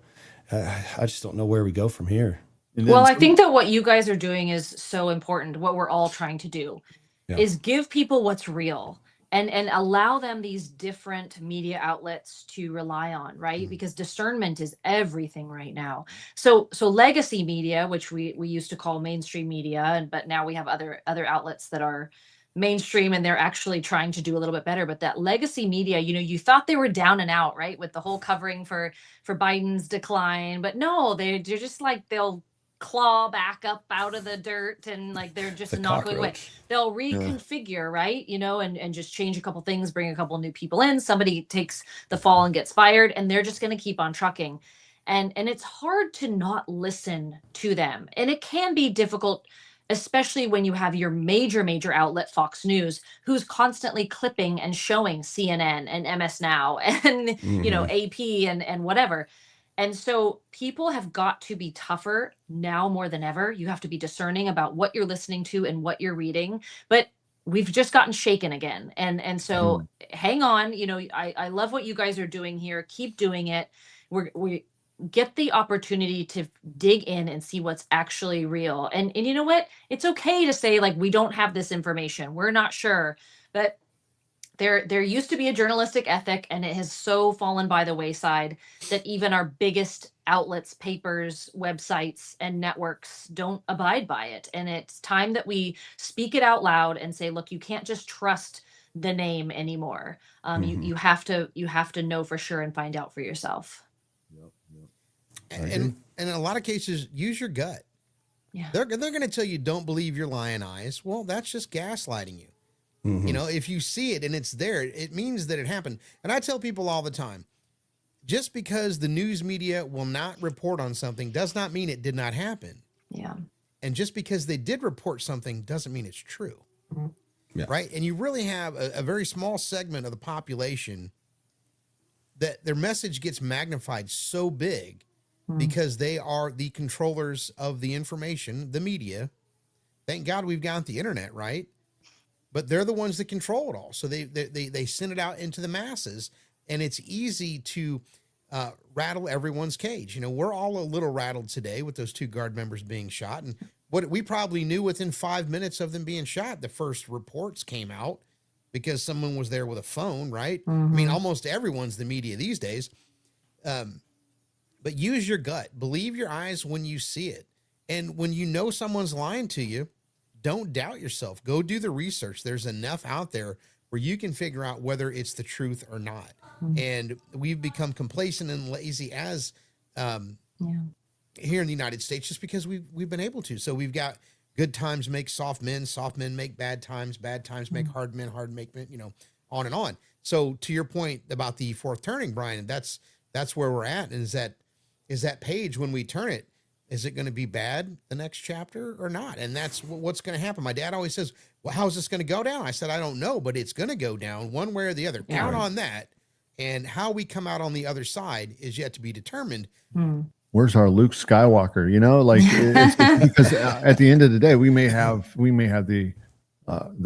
I just don't know where we go from here. Well, I think that what you guys are doing is so important. What we're all trying to do is give people what's real. and allow them these different media outlets to rely on, right? Because discernment is everything right now. So legacy media, which we used to call mainstream media, but now we have other outlets that are mainstream and they're actually trying to do a little bit better. But that legacy media, you thought they were down and out, right, with the whole covering for Biden's decline, but no, they're just like, they'll claw back up out of the dirt and like they're just not going away. They'll reconfigure, right? And just change a couple things, bring a couple new people in. Somebody takes the fall and gets fired, and they're just going to keep on trucking. And it's hard to not listen to them. And it can be difficult, especially when you have your major outlet, Fox News, who's constantly clipping and showing CNN and MS Now and, AP and whatever. And so people have got to be tougher now more than ever. You have to be discerning about what you're listening to and what you're reading. But we've just gotten shaken again. And so hang on. I love what you guys are doing here. Keep doing it. We get the opportunity to dig in and see what's actually real. And you know what? It's okay to say, like, we don't have this information. We're not sure. But there used to be a journalistic ethic, and it has so fallen by the wayside that even our biggest outlets, papers, websites, and networks don't abide by it. And it's time that we speak it out loud and say, look, you can't just trust the name anymore. You have to know for sure and find out for yourself. And in a lot of cases, use your gut. Yeah. They're going to tell you, don't believe your lying eyes. Well, that's just gaslighting you. If you see it and it's there, it means that it happened. And I tell people all the time, just because the news media will not report on something does not mean it did not happen. Yeah. And just because they did report something doesn't mean it's true. Right. And you really have a very small segment of the population that their message gets magnified so big because they are the controllers of the information, the media. Thank God we've got the internet, right? But they're the ones that control it all. So they send it out into the masses, and it's easy to rattle everyone's cage. We're all a little rattled today with those 2 guard members being shot. And what we probably knew within 5 minutes of them being shot, the first reports came out because someone was there with a phone, right? I mean, almost everyone's the media these days. But use your gut. Believe your eyes when you see it. And when you know someone's lying to you, don't doubt yourself. Go do the research. There's enough out there where you can figure out whether it's the truth or not. And we've become complacent and lazy as here in the United States just because we've been able to. So we've got good times make soft men make bad times make hard men make men, on and on. So to your point about the fourth turning, Brian, that's where we're at. And is that page, when we turn it, is it going to be bad the next chapter or not? And that's what's going to happen. My dad always says, well, how's this going to go down? I said, I don't know, but it's going to go down one way or the other. Count on that. And how we come out on the other side is yet to be determined. Where's our Luke Skywalker? It's because at the end of the day, we may have the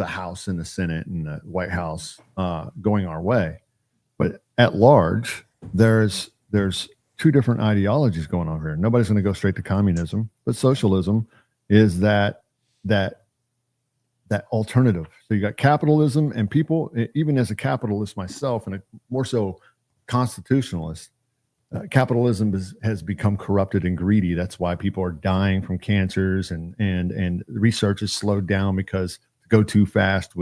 House and the Senate and the White House going our way, but at large, there's 2 different ideologies going on here. Nobody's going to go straight to communism, but socialism is that alternative. So you got capitalism, and people, even as a capitalist myself and a more so constitutionalist, capitalism has become corrupted and greedy. That's why people are dying from cancers, and research is slowed down because to go too fast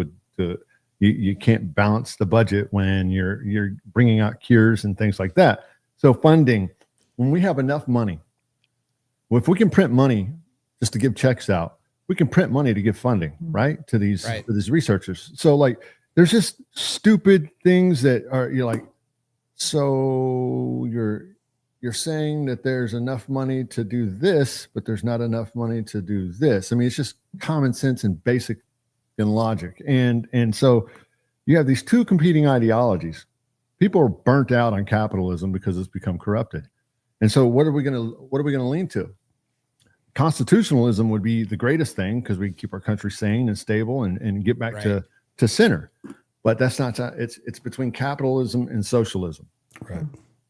you can't balance the budget when you're bringing out cures and things like that. So funding, when we have enough money, well, if we can print money just to give checks out, we can print money to give funding, right? To these researchers. So like, there's just stupid things that are, you're like, so you're saying that there's enough money to do this, but there's not enough money to do this. I mean, it's just common sense and basic and logic. And so you have these 2 competing ideologies. People are burnt out on capitalism because it's become corrupted. And so what are we going to lean to? Constitutionalism would be the greatest thing because we can keep our country sane and stable and get back to center. But that's not, it's between capitalism and socialism. Right.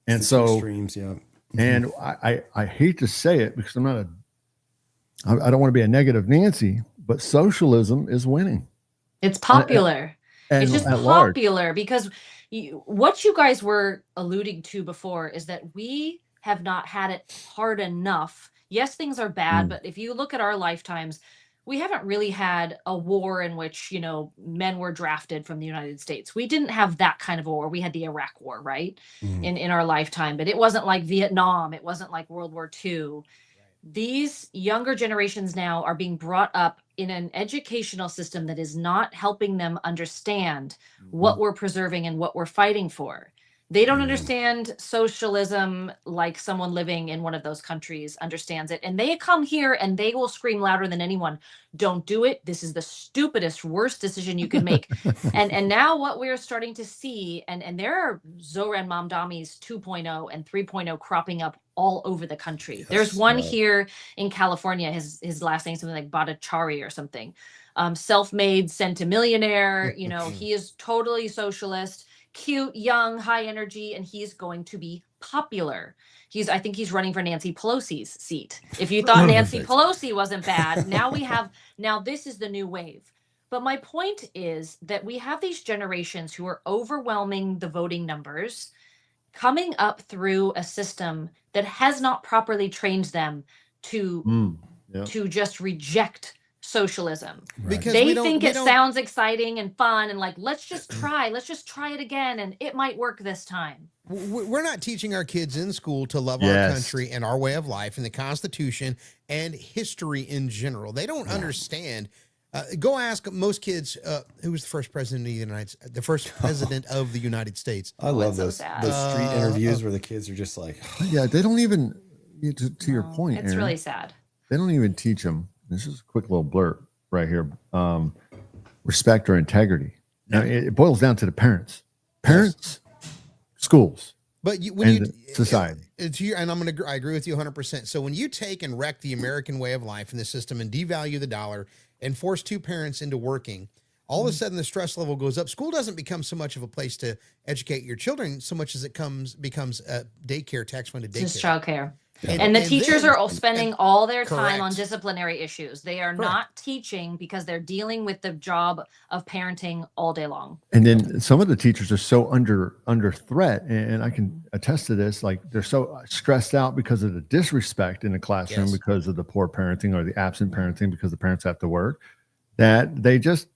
And it's so extremes, yeah. And I hate to say it because I don't want to be a negative Nancy, but socialism is winning. It's popular. And It's just at large. popular because what you guys were alluding to before is that we have not had it hard enough. Yes, things are bad, but if you look at our lifetimes, we haven't really had a war in which, men were drafted from the United States. We didn't have that kind of a war. We had the Iraq War, right? In our lifetime, but it wasn't like Vietnam. It wasn't like World War II. These younger generations now are being brought up in an educational system that is not helping them understand what we're preserving and what we're fighting for. They don't understand socialism like someone living in one of those countries understands it. And they come here and they will scream louder than anyone. Don't do it. This is the stupidest, worst decision you could make. and now what we're starting to see, and there are Zoran Mamdami's 2.0 and 3.0 cropping up all over the country. Yes, there's one here in California. His last name is something like Bhattacharya or something. Self-made centimillionaire. He is totally socialist. Cute, young, high energy, and he's going to be popular. I think he's running for Nancy Pelosi's seat. If you thought Nancy Pelosi wasn't bad, now this is the new wave. But my point is that we have these generations who are overwhelming the voting numbers, coming up through a system that has not properly trained them to just reject socialism. Right. Because they think it sounds exciting and fun and like, let's just try it again and it might work this time. We're not teaching our kids in school to love our country and our way of life and the Constitution and history in general. They don't understand. Go ask most kids who was the first president of the United States. I love those street interviews where the kids are just like, they don't even, to your point, it's Aaron, really sad. They don't even teach them. This is a quick little blurb right here. Respect or integrity. Now it boils down to the parents, schools, but society. And I agree with you 100%. So when you take and wreck the American way of life in the system and devalue the dollar and force two parents into working, all of a sudden the stress level goes up. School doesn't become so much of a place to educate your children so much as it becomes a daycare, tax-funded daycare. Just childcare. And the teachers are spending all their time on disciplinary issues. They are not teaching because they're dealing with the job of parenting all day long. And then some of the teachers are so under threat, and I can attest to this, like they're so stressed out because of the disrespect in the classroom, because of the poor parenting or the absent parenting because the parents have to work, that they just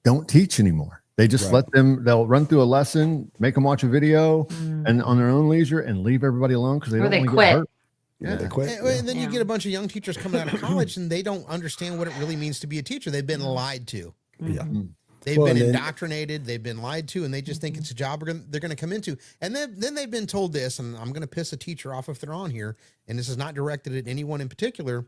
don't teach anymore. They just they'll run through a lesson, make them watch a video and on their own leisure and leave everybody alone because they don't want to get hurt. They quit. And then you get a bunch of young teachers coming out of college and they don't understand what it really means to be a teacher. They've been lied to. They've been indoctrinated. They've been lied to, and they just think it's a job they're going to come into. And then they've been told this, and I'm going to piss a teacher off if they're on here, and this is not directed at anyone in particular.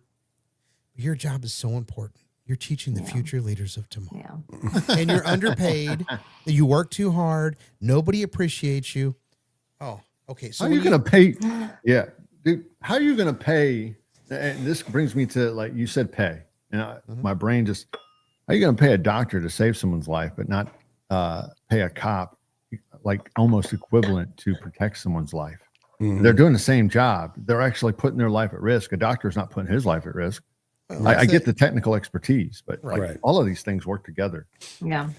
Your job is so important. You're teaching the future leaders of tomorrow. And you're underpaid. You work too hard. Nobody appreciates you. Oh, okay. So how are you going to pay? Yeah. Dude, how are you going to pay? And this brings me to, like you said, pay. And my brain just, how are you going to pay a doctor to save someone's life, but not pay a cop like almost equivalent to protect someone's life? They're doing the same job. They're actually putting their life at risk. A doctor's not putting his life at risk. I get the technical expertise, but all of these things work together. Yeah.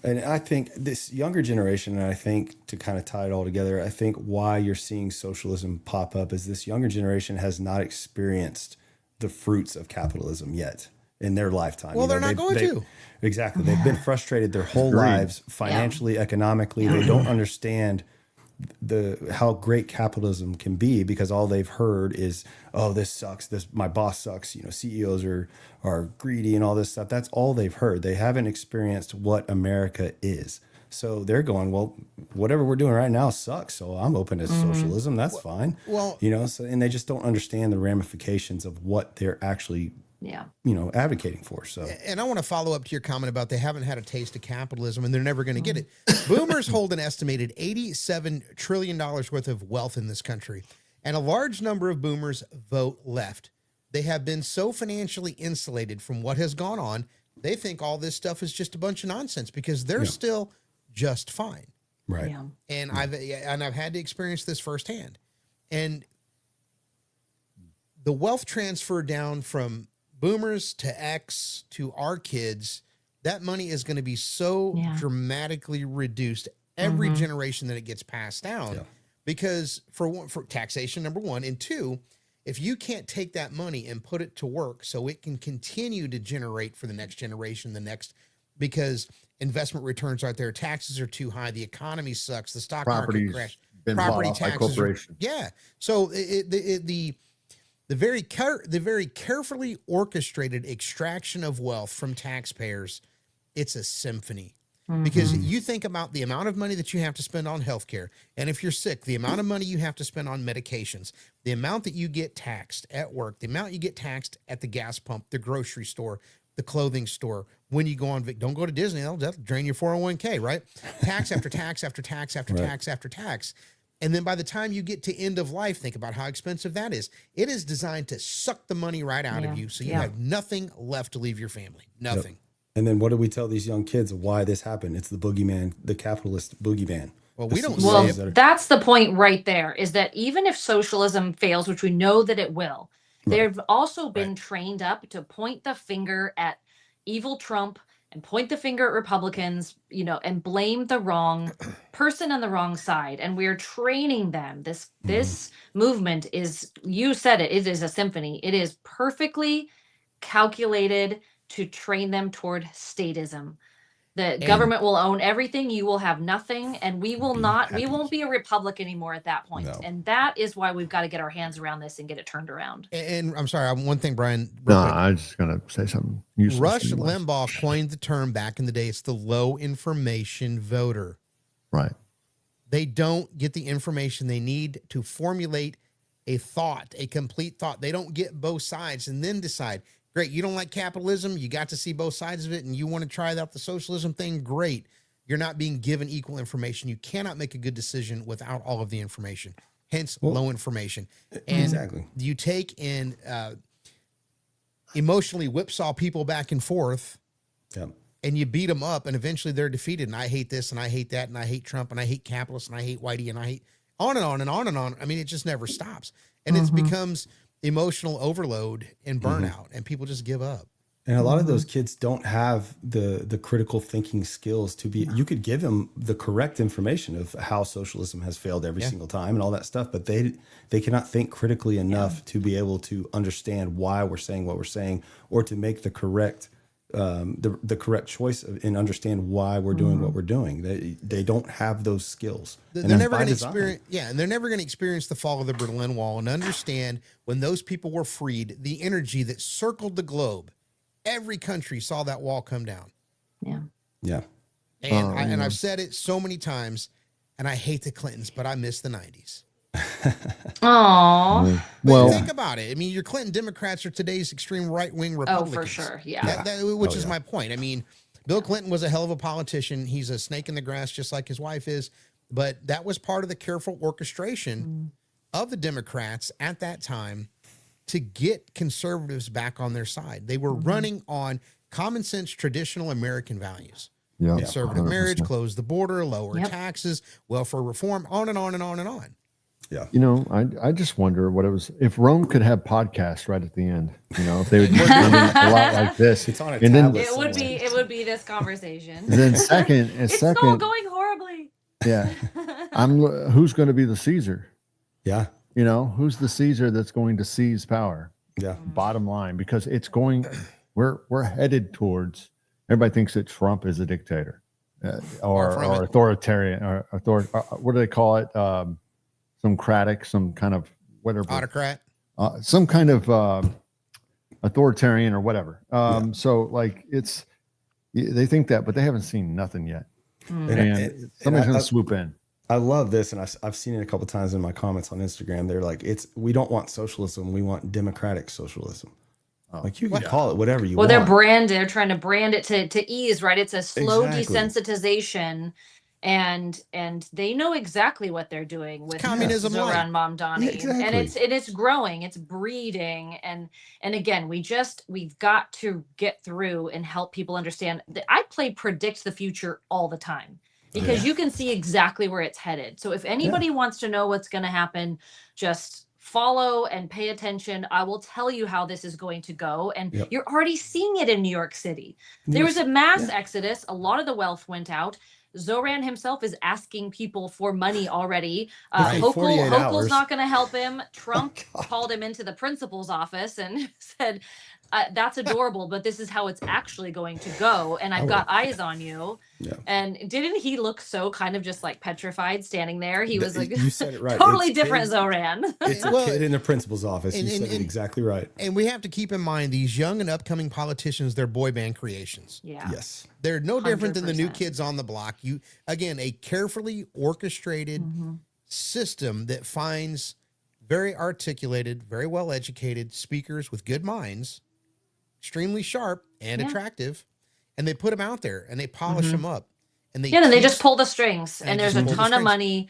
And I think this younger generation, and I think to kind of tie it all together, I think why you're seeing socialism pop up is this younger generation has not experienced the fruits of capitalism yet in their lifetime. Well, they're not going to. Exactly. They've been frustrated their whole lives, financially, economically. They don't understand how great capitalism can be because all they've heard is, oh, this sucks. My boss sucks. CEOs are greedy and all this stuff. That's all they've heard. They haven't experienced what America is. So they're going, well, whatever we're doing right now sucks. So I'm open to socialism. That's fine. Well, and they just don't understand the ramifications of what they're actually advocating for. So, and I want to follow up to your comment about they haven't had a taste of capitalism and they're never going to get it. Boomers hold an estimated $87 trillion worth of wealth in this country, and a large number of boomers vote left. They have been so financially insulated from what has gone on, they think all this stuff is just a bunch of nonsense because they're still just fine. Right. Yeah. And I've had to experience this firsthand. And the wealth transfer down from boomers to X to our kids that money is going to be so dramatically reduced every generation that it gets passed down. Yeah. Because for taxation, number one, and two, if you can't take that money and put it to work so it can continue to generate for the next generation, because investment returns aren't there, taxes are too high, the economy sucks, the stock market crashed, property taxes so the very carefully orchestrated extraction of wealth from taxpayers, it's a symphony. Because you think about the amount of money that you have to spend on healthcare, and if you're sick, the amount of money you have to spend on medications, the amount that you get taxed at work, the amount you get taxed at the gas pump, the grocery store, the clothing store, when you go on, don't go to Disney, that'll drain your 401k, right? Tax after tax after tax after tax after tax. And then by the time you get to end of life, think about how expensive that is. It is designed to suck the money right out of you, so you have nothing left to leave your family. Nothing. Yep. And then what do we tell these young kids of why this happened? It's the boogeyman, the capitalist boogeyman. Well, we don't. Well, that's the point right there, is that even if socialism fails, which we know that it will, they've also been trained up to point the finger at evil Trump and point the finger at Republicans, and blame the wrong person on the wrong side. And we're training them. This movement is, you said it is a symphony. It is perfectly calculated to train them toward statism. The government will own everything. You will have nothing, and we won't be a republic anymore at that point. No. And that is why we've got to get our hands around this and get it turned around. And I'm sorry, one thing, Brian. No, I'm just going to say something. Rush Limbaugh coined the term back in the day. It's the low information voter. Right. They don't get the information they need to formulate a thought, a complete thought. They don't get both sides and then decide. Great, you don't like capitalism, you got to see both sides of it, and you want to try out the socialism thing, great. You're not being given equal information. You cannot make a good decision without all of the information, hence low information. And you take and emotionally whipsaw people back and forth, and you beat them up, and eventually they're defeated, and I hate this, and I hate that, and I hate Trump, and I hate capitalists, and I hate Whitey, and I hate on and on and on and on. I mean, it just never stops. And it becomes emotional overload and burnout, and people just give up. And a lot of those kids don't have the critical thinking skills to be, you could give them the correct information of how socialism has failed every single time and all that stuff, but they cannot think critically enough to be able to understand why we're saying what we're saying, or to make the correct the correct choice and understand why we're doing what we're doing. They don't have those skills. They're never going to experience, and they're never going to experience the fall of the Berlin Wall and understand when those people were freed, the energy that circled the globe. Every country saw that wall come down. Yeah. And I've said it so many times, and I hate the Clintons, but I miss the 90s. Aww. Well, think about it. I mean, your Clinton Democrats are today's extreme right-wing Republicans. Oh, for sure. Yeah. Which is my point. I mean, Bill Clinton was a hell of a politician. He's a snake in the grass, just like his wife is. But that was part of the careful orchestration of the Democrats at that time to get conservatives back on their side. They were running on common sense, traditional American values. Yeah. Conservative 100%. Marriage, close the border, lower taxes, welfare reform, on and on and on and on. Yeah. I just wonder what it was, if Rome could have podcasts right at the end, if they would do a lot like this. It's on a tablet. It would be this conversation. And then second, it's all going horribly. Yeah. Who's going to be the Caesar? Yeah. Who's the Caesar that's going to seize power? Yeah. Bottom line, because it's going, we're headed towards, everybody thinks that Trump is a dictator or authoritarian or what do they call it? Some kind of whatever. Autocrat. Some kind of authoritarian or whatever. So like they think that, but they haven't seen nothing yet. And somebody's going to swoop in. I love this, and I've seen it a couple of times in my comments on Instagram. They're like, we don't want socialism, we want democratic socialism. Like you can call it whatever you want. Well, they're trying to brand it to ease, right? It's a slow desensitization. And they know exactly what they're doing with communism Zoran Mamdani. Yeah, exactly. And it's growing, it's breeding. And again, we've got to get through and help people understand that I predict the future all the time, because you can see exactly where it's headed. So if anybody wants to know what's going to happen, just follow and pay attention. I will tell you how this is going to go. And you're already seeing it in New York City. There was a mass exodus. A lot of the wealth went out. Zoran himself is asking people for money already. Hochul's not going to help him. Trump called him into the principal's office and said, that's adorable, but this is how it's actually going to go. And I've got eyes on you. Yeah. And didn't he look so kind of just like petrified standing there? He was like, you said it right. Totally different Zoran. It's a kid in the principal's office. You said it exactly right. And we have to keep in mind these young and upcoming politicians, they're boy band creations. Yeah. Yes. They're no different than the new kids on the block. Again, a carefully orchestrated system that finds very articulated, very well educated speakers with good minds, extremely sharp and attractive, and they put them out there and they polish them up, and they just pull the strings, and there's a ton of money,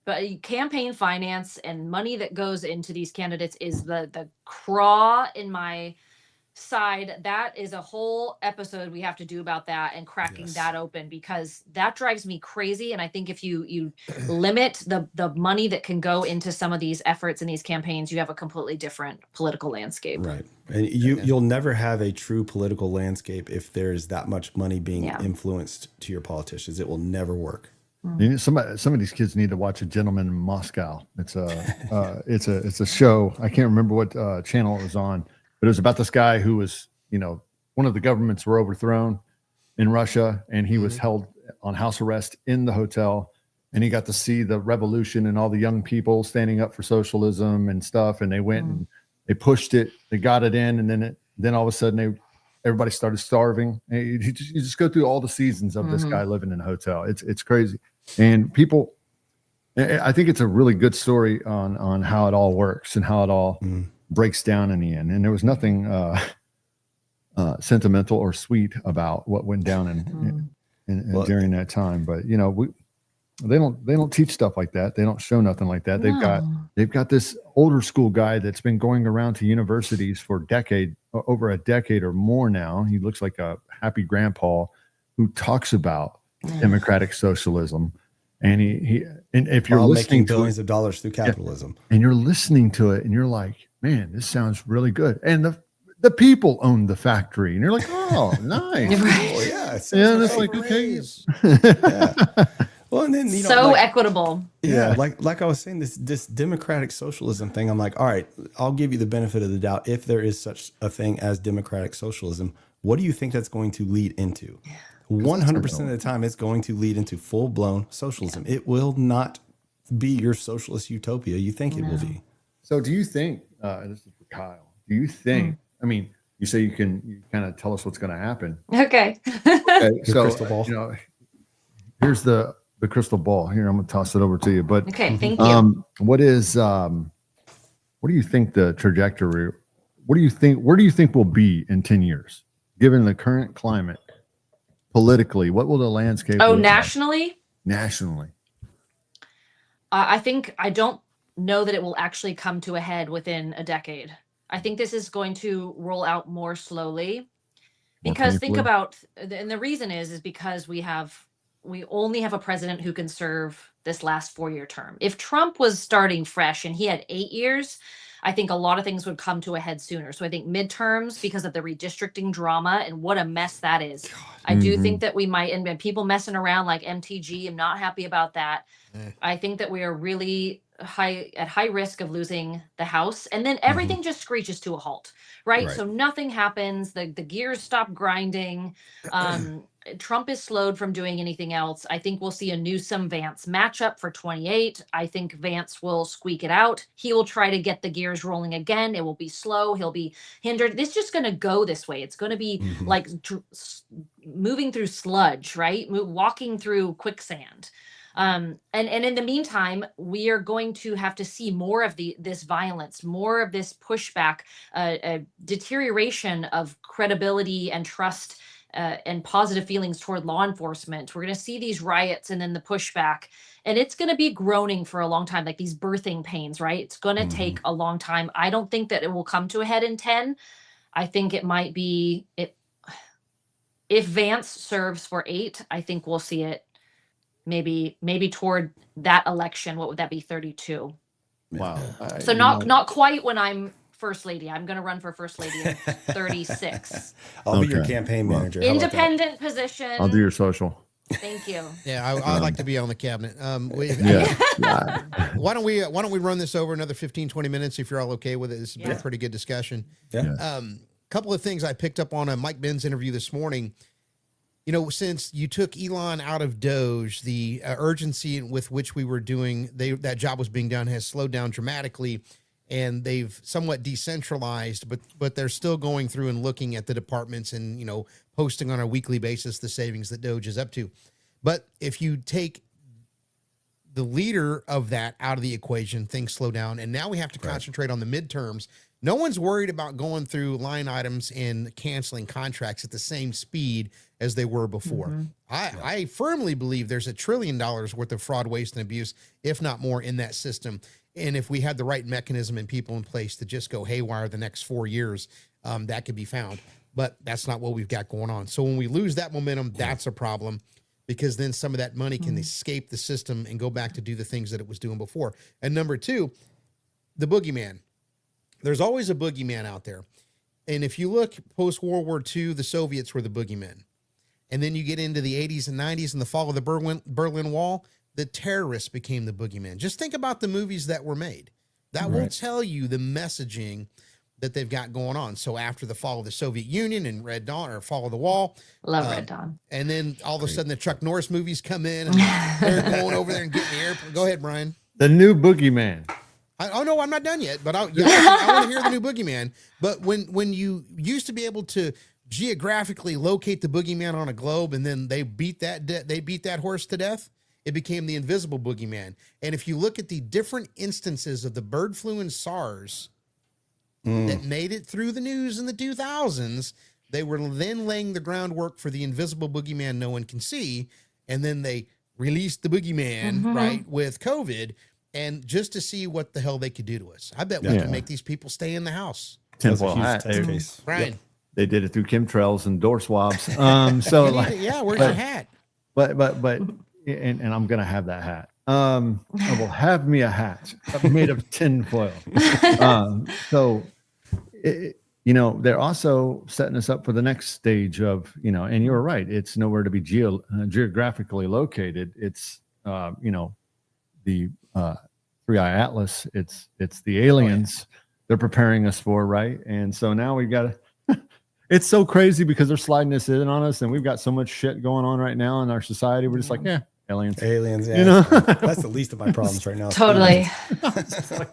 but campaign finance and money that goes into these candidates is the craw in my side. That is a whole episode we have to do about that and cracking that open, because that drives me crazy. And I think if you limit the money that can go into some of these efforts and these campaigns, you have a completely different political landscape. Right. And you'll never have a true political landscape if there's that much money being influenced to your politicians. It will never work. Some of these kids need to watch A Gentleman in Moscow. It's a show. I can't remember what channel it was on, but it was about this guy who was, one of the governments were overthrown in Russia, and he was held on house arrest in the hotel, and he got to see the revolution and all the young people standing up for socialism and stuff. And they went and they pushed it, they got it in, and then all of a sudden everybody started starving. And you just go through all the seasons of this guy living in a hotel. It's crazy. And people, I think it's a really good story on how it all works and how it all breaks down in the end. And there was nothing sentimental or sweet about what went down during that time. But they don't teach stuff like that. They don't show nothing like that. They've got this older school guy that's been going around to universities for over a decade or more now. He looks like a happy grandpa who talks about democratic socialism. And and if you're listening to billions of dollars through capitalism, and you're listening to it and you're like, man, this sounds really good. And the people own the factory, and you're like, oh, nice. Oh, yeah. It's like, okay. Well, and then equitable. Yeah, like I was saying, this democratic socialism thing. I'm like, all right, I'll give you the benefit of the doubt. If there is such a thing as democratic socialism, what do you think that's going to lead into? 100% of the time, it's going to lead into full blown socialism. It will not be your socialist utopia you think it will be. So, do you think? This is for Kyle. Do you think? I mean, you say you kind of tell us what's going to happen. Okay. So crystal ball. Here's the crystal ball. Here, I'm going to toss it over to you. But okay, thank you. What do you think the trajectory? Where do you think we'll be in 10 years, given the current climate politically? What will the landscape? Nationally? Like? Nationally. I don't know that it will actually come to a head within a decade. I think this is going to roll out more slowly, because think about, and the reason is because we only have a president who can serve this last 4-year term. If Trump was starting fresh and he had 8 years, I think a lot of things would come to a head sooner. So I think midterms, because of the redistricting drama and what a mess that is. God. I do think that we might, and people messing around like MTG, I'm not happy about that. I think that we are really at high risk of losing the House, and then everything just screeches to a halt, right? So nothing happens. The gears stop grinding. Trump is slowed from doing anything else. I think we'll see a Newsom-Vance matchup for 28. I think Vance will squeak it out. He will try to get the gears rolling again. It will be slow. He'll be hindered. It's just going to go this way. It's going to be like moving through sludge, right? Walking through quicksand. And in the meantime, we are going to have to see more of this violence, more of this pushback, a deterioration of credibility and trust and positive feelings toward law enforcement. We're going to see these riots and then the pushback, and it's going to be groaning for a long time, like these birthing pains, right? It's going to take a long time. I don't think that it will come to a head in 10. I think it might be, if Vance serves for 8, I think we'll see it maybe toward that election. What would that be, 32? Wow. So not quite when I'm first lady. I'm going to run for first lady in 36. I'll be your campaign manager. Independent position. I'll do your social. Thank you. Yeah, I'd like to be on the cabinet. Why don't we run this over another 15, 20 minutes if you're all okay with it? This has been a pretty good discussion. Yeah. Couple of things I picked up on a Mike Ben's interview this morning. You know, since you took Elon out of Doge, the urgency with which we were doing that job was being done has slowed down dramatically, and they've somewhat decentralized, but they're still going through and looking at the departments and, you know, posting on a weekly basis the savings that Doge is up to. But if you take the leader of that out of the equation, things slow down, and now we have to concentrate on the midterms. No one's worried about going through line items and canceling contracts at the same speed as they were before. I firmly believe there's $1 trillion worth of fraud, waste, and abuse, if not more, in that system. And if we had the right mechanism and people in place to just go haywire the next 4 years, that could be found. But that's not what we've got going on. So when we lose that momentum, that's a problem, because then some of that money can escape the system and go back to do the things that it was doing before. And number two, the boogeyman. There's always a boogeyman out there. And if you look post-World War II, the Soviets were the boogeymen. And then you get into the 80s and 90s and the fall of the Berlin Wall, the terrorists became the boogeyman. Just think about the movies that were made. That will tell you the messaging that they've got going on. So after the fall of the Soviet Union and Red Dawn, or fall of the wall. Love Red Dawn. And then all of a sudden the Chuck Norris movies come in and they're going over there and getting the airplane. Go ahead, Brian. The new boogeyman. Oh no, I'm not done yet, but I want to hear the new boogeyman. But when you used to be able to geographically locate the boogeyman on a globe, and then they beat that horse to death, it became the invisible boogeyman. And if you look at the different instances of the bird flu and SARS that made it through the news in the 2000s, they were then laying the groundwork for the invisible boogeyman no one can see, and then they released the boogeyman right with COVID. And just to see what the hell they could do to us. I bet we can make these people stay in the house. Tinfoil hat. Brian. They did it through chemtrails and door swabs. So where's your hat? But and I'm gonna have that hat. I will have me a hat made of tinfoil. They're also setting us up for the next stage of, and you're right, it's nowhere to be geographically located. It's the 3-Eye Atlas, it's the aliens they're preparing us for, right? And so now we've got to it's so crazy because they're sliding this in on us, and we've got so much shit going on right now in our society. We're just like, aliens, that's the least of my problems right now. Totally.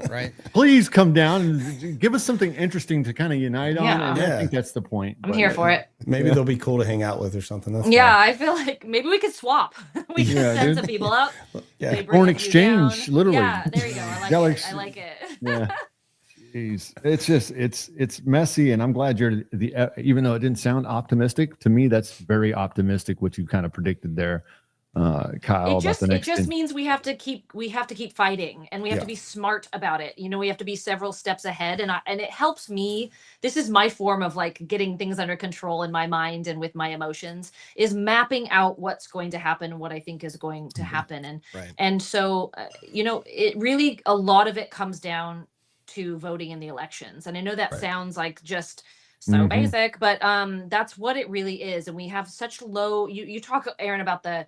Right. Please come down and give us something interesting to kind of unite on. And I think that's the point. I'm here for it. Maybe they'll be cool to hang out with or something. That's fine. I feel like maybe we could swap. We could send some people out. Or an exchange, literally. Yeah, there you go. I like it. Yeah. Jeez. It's just it's messy, and I'm glad you're even though it didn't sound optimistic to me, that's very optimistic what you kind of predicted there. Kyle, it just means we have to keep fighting, and we have to be smart about it. We have to be several steps ahead, and it helps me. This is my form of like getting things under control in my mind and with my emotions, is mapping out what's going to happen and what I think is going to happen. And so it really, a lot of it comes down to voting in the elections. And I know that sounds like just so basic, but that's what it really is. And we have such low, you talk, Aaron, about the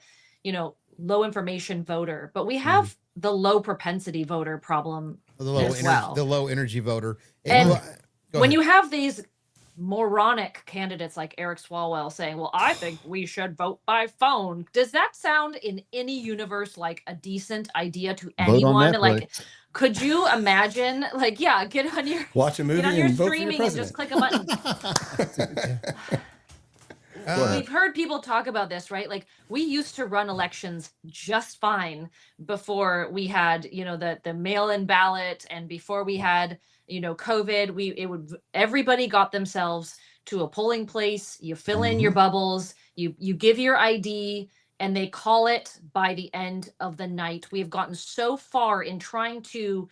low information voter, but we have the low propensity voter problem as well. The low energy voter. And when you have these moronic candidates like Eric Swalwell saying, well, I think we should vote by phone. Does that sound in any universe like a decent idea to anyone? Like, could you imagine, like, get on your watch a movie, get on your and streaming and just click a button. We've heard people talk about this, right? Like, we used to run elections just fine before we had, the mail-in ballot, and before we had, COVID. Everybody got themselves to a polling place. You fill in your bubbles. You give your ID, and they call it by the end of the night. We have gotten so far in trying to,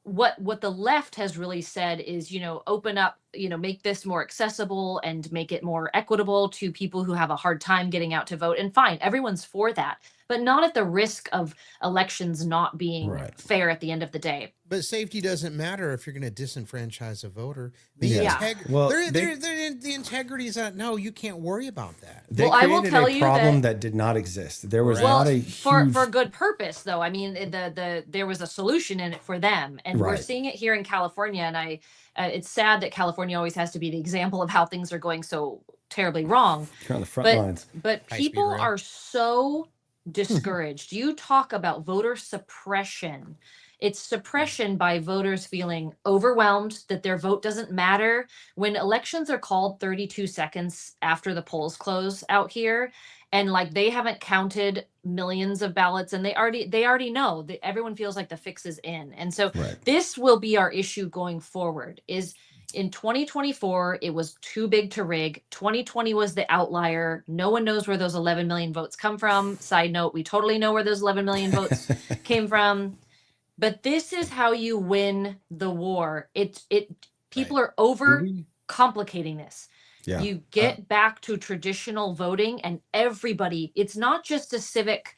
what the left has really said is, open up make this more accessible and make it more equitable to people who have a hard time getting out to vote. And fine, everyone's for that, but not at the risk of elections not being fair at the end of the day. But safety doesn't matter if you're going to disenfranchise a voter. The integrity is that no, you can't worry about that. They created I will tell a problem that did not exist. There was not a huge... for good purpose, though. I mean, there was a solution in it for them, and we're seeing it here in California. And it's sad that California always has to be the example of how things are going so terribly wrong. You're on the front lines. But people are so discouraged. You talk about voter suppression. It's suppression by voters feeling overwhelmed that their vote doesn't matter. When elections are called 32 seconds after the polls close out here, and like they haven't counted millions of ballots, and they already know that everyone feels like the fix is in. And so this will be our issue going forward. Is in 2024, it was too big to rig. 2020 was the outlier. No one knows where those 11 million votes come from. Side note, we totally know where those 11 million votes came from. But this is how you win the war. People are over complicating this. Yeah. You get back to traditional voting, and everybody, it's not just a civic,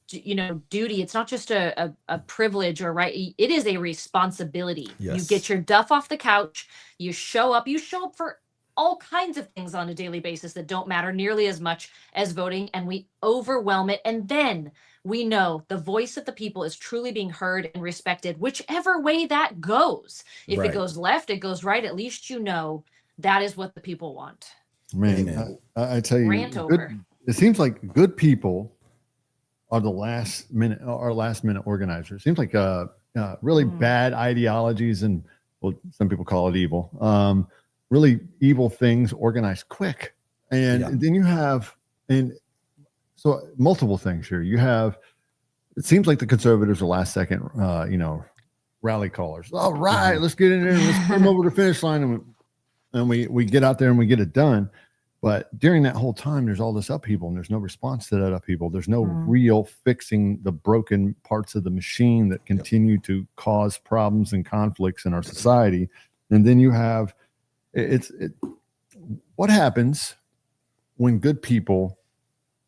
duty. It's not just a privilege or right. It is a responsibility. Yes. You get your duff off the couch. You show up for all kinds of things on a daily basis that don't matter nearly as much as voting, and we overwhelm it. And then we know the voice of the people is truly being heard and respected, whichever way that goes. If it goes left, it goes right, at least that is what the people want. Man, I tell you, it seems like good people are the last minute organizers. It seems like really bad ideologies and, well, some people call it evil, really evil things organized quick. And then you have, so multiple things here. You have, it seems like the conservatives are last second, rally callers. All right, let's get in there and let's come over the finish line, and we get out there and we get it done. But during that whole time, there's all this upheaval, and there's no response to that upheaval. There's no real fixing the broken parts of the machine that continue to cause problems and conflicts in our society. And then you have what happens when good people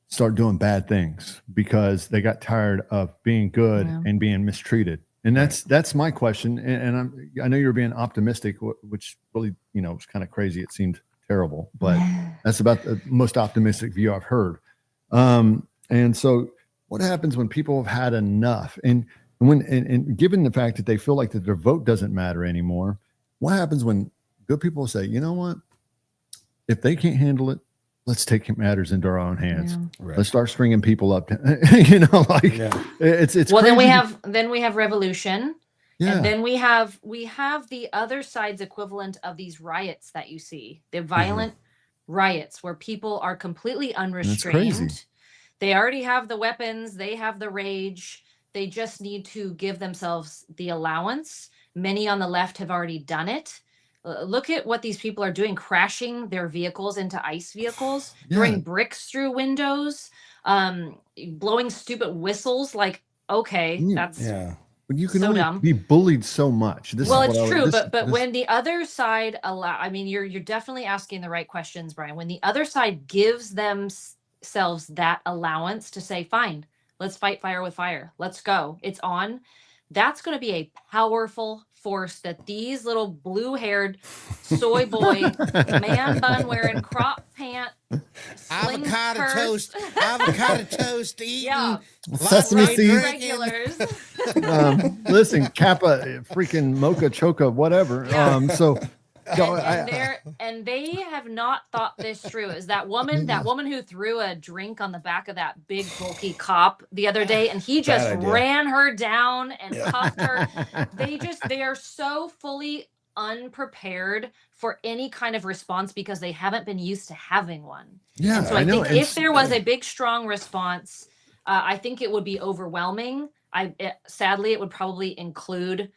start doing bad things because they got tired of being good and being mistreated. And that's my question. And I know you're being optimistic, which really, was kind of crazy. It seemed terrible, but that's about the most optimistic view I've heard. And so what happens when people have had enough? And given the fact that they feel like that their vote doesn't matter anymore, what happens when good people say, you know what, if they can't handle it, let's take matters into our own hands. Yeah. Let's start stringing people up. It's well, crazy. then we have revolution. Yeah. And then we have the other side's equivalent of these riots that you see, the violent riots where people are completely unrestrained. They already have the weapons. They have the rage. They just need to give themselves the allowance. Many on the left have already done it. Look at what these people are doing, crashing their vehicles into ICE vehicles, throwing bricks through windows, blowing stupid whistles. Like, okay, that's but you can so only dumb. Be bullied so much. It's true, but when the other side you're definitely asking the right questions, Brian. When the other side gives themselves that allowance to say, fine, let's fight fire with fire. Let's go. It's on. That's going to be a powerful force that these little blue-haired soy boy, man bun wearing crop pant, avocado toast eating sesame seeds, regulars. Listen, Kappa, freaking mocha choca, whatever. And they have not thought this through. Is that woman who threw a drink on the back of that big bulky cop the other day, and he just ran her down and cuffed her. They are so fully unprepared for any kind of response because they haven't been used to having one. Yeah. And so I think if there was a big, strong response, I think it would be overwhelming. Sadly, it would probably include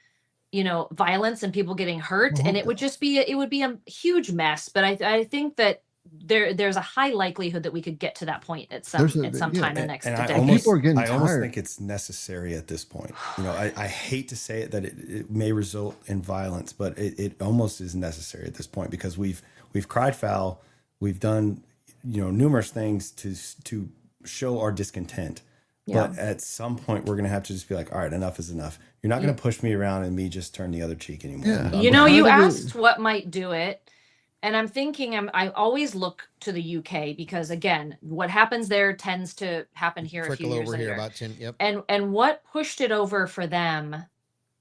violence and people getting hurt, and it would be a huge mess. But I think that there's a high likelihood that we could get to that point at some time in the next decade. I almost think it's necessary at this point. You know, I hate to say it that it may result in violence, but it almost is necessary at this point, because we've cried foul, we've done, you know, numerous things to show our discontent. Yeah. But at some point, we're going to have to just be like, all right, enough is enough. You're not going to push me around and me just turn the other cheek anymore. Yeah. You know, you asked what might do it. And I'm thinking, I always look to the UK, because again, what happens there tends to happen here a few years later. About 10, yep. And what pushed it over for them,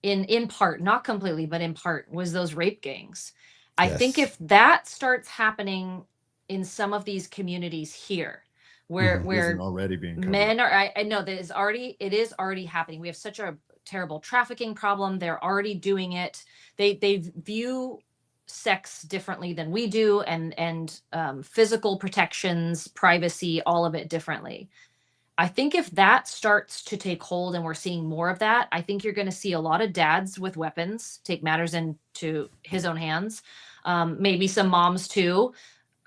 in part, not completely, but in part, was those rape gangs. I think if that starts happening in some of these communities here, where already being covered. Men are, I know that it is already happening. We have such a terrible trafficking problem. They're already doing it. They view sex differently than we do, and physical protections, privacy, all of it differently. I think if that starts to take hold and we're seeing more of that, I think you're going to see a lot of dads with weapons take matters into his own hands. Maybe some moms too,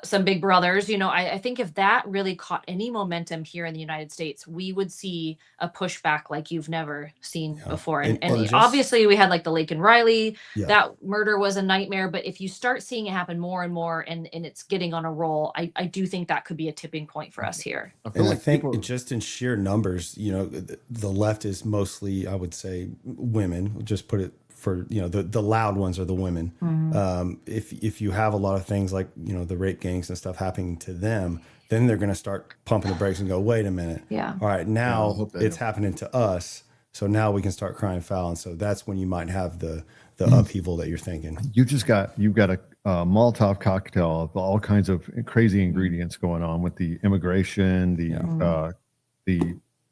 some big brothers. You know, I think if that really caught any momentum here in the United States, we would see a pushback like you've never seen before. And obviously we had like the Lake and Riley, that murder was a nightmare, but if you start seeing it happen more and more, and it's getting on a roll, I do think that could be a tipping point for us here. And I think just in sheer numbers, you know, the left is mostly, I would say, women. We'll just put it for, you know, the loud ones are the women. Mm-hmm. If you have a lot of things like, you know, the rape gangs and stuff happening to them, then they're going to start pumping the brakes and go, wait a minute. Yeah. All right, now it's happening to us. So now we can start crying foul. And so that's when you might have the upheaval that you're thinking. You've got a Molotov cocktail of all kinds of crazy ingredients going on with the immigration, the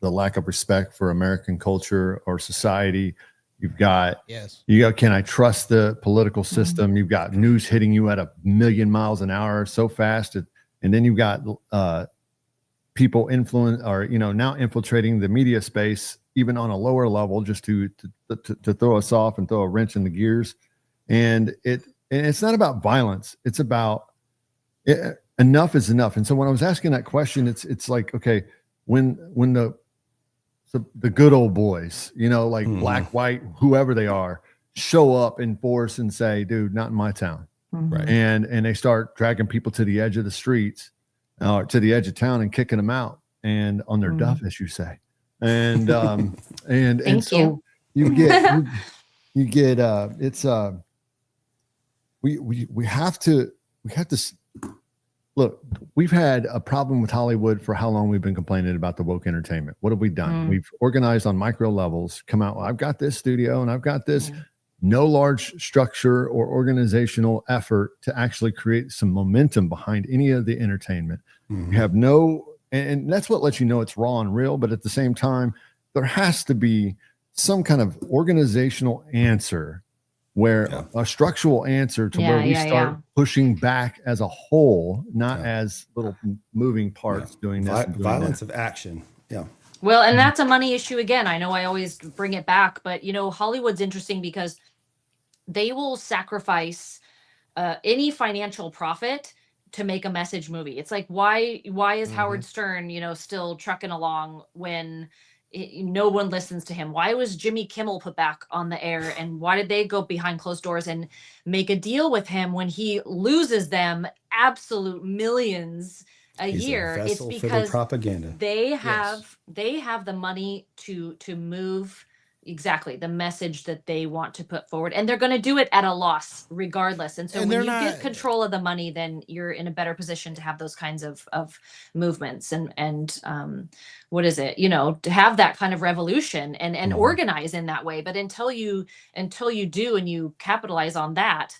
lack of respect for American culture or society. You've got, can I trust the political system? Mm-hmm. You've got news hitting you at 1,000,000 miles an hour so fast. And then you've got people now infiltrating the media space, even on a lower level, just to throw us off and throw a wrench in the gears. And it's not about violence. It's about enough is enough. And so when I was asking that question, it's like, okay, when the good old boys, you know, like black, white, whoever they are, show up in force and say, dude, not in my town. Mm-hmm. Right. And they start dragging people to the edge of the streets, to the edge of town, and kicking them out, and on their duff, as you say. And so you get we have to look, we've had a problem with Hollywood for how long we've been complaining about the woke entertainment. What have we done? We've organized on micro levels, come out, well, I've got this studio and I've got this, no large structure or organizational effort to actually create some momentum behind any of the entertainment. We have and that's what lets you know it's raw and real. But at the same time, there has to be some kind of organizational answer, where a structural answer to where we start pushing back as a whole, not as little moving parts doing this. Violence of action. Yeah. Well, and that's a money issue again. I know I always bring it back, but you know, Hollywood's interesting because they will sacrifice any financial profit to make a message movie. It's like, why is Howard Stern, you know, still trucking along when no one listens to him? Why was Jimmy Kimmel put back on the air? And why did they go behind closed doors and make a deal with him when he loses them absolute millions a year? It's because propaganda. They have the money to move exactly the message that they want to put forward, and they're going to do it at a loss regardless. And so when you get control of the money, then you're in a better position to have those kinds of movements and what is it, you know, to have that kind of revolution and organize in that way. But until you do and you capitalize on that,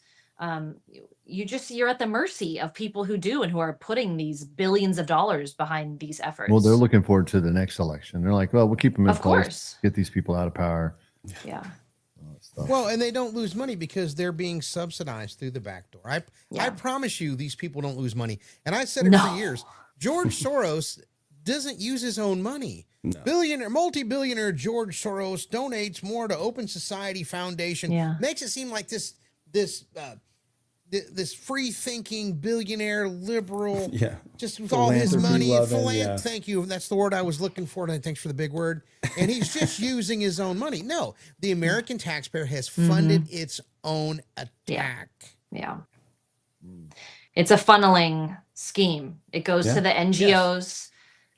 you're at the mercy of people who do and who are putting these billions of dollars behind these efforts. Well, they're looking forward to the next election. They're like, well, we'll keep them in place, get these people out of power. Yeah. Well, and they don't lose money because they're being subsidized through the back door. I promise you these people don't lose money. And I said it for years. George Soros doesn't use his own money. No. Multi-billionaire George Soros donates more to Open Society Foundation. Makes it seem like this this free-thinking billionaire liberal, just with all Philanthropy his money. loving, Thank you. That's the word I was looking for. And thanks for the big word. And he's just using his own money. No, the American taxpayer has funded its own attack. Yeah. It's a funneling scheme. It goes to the NGOs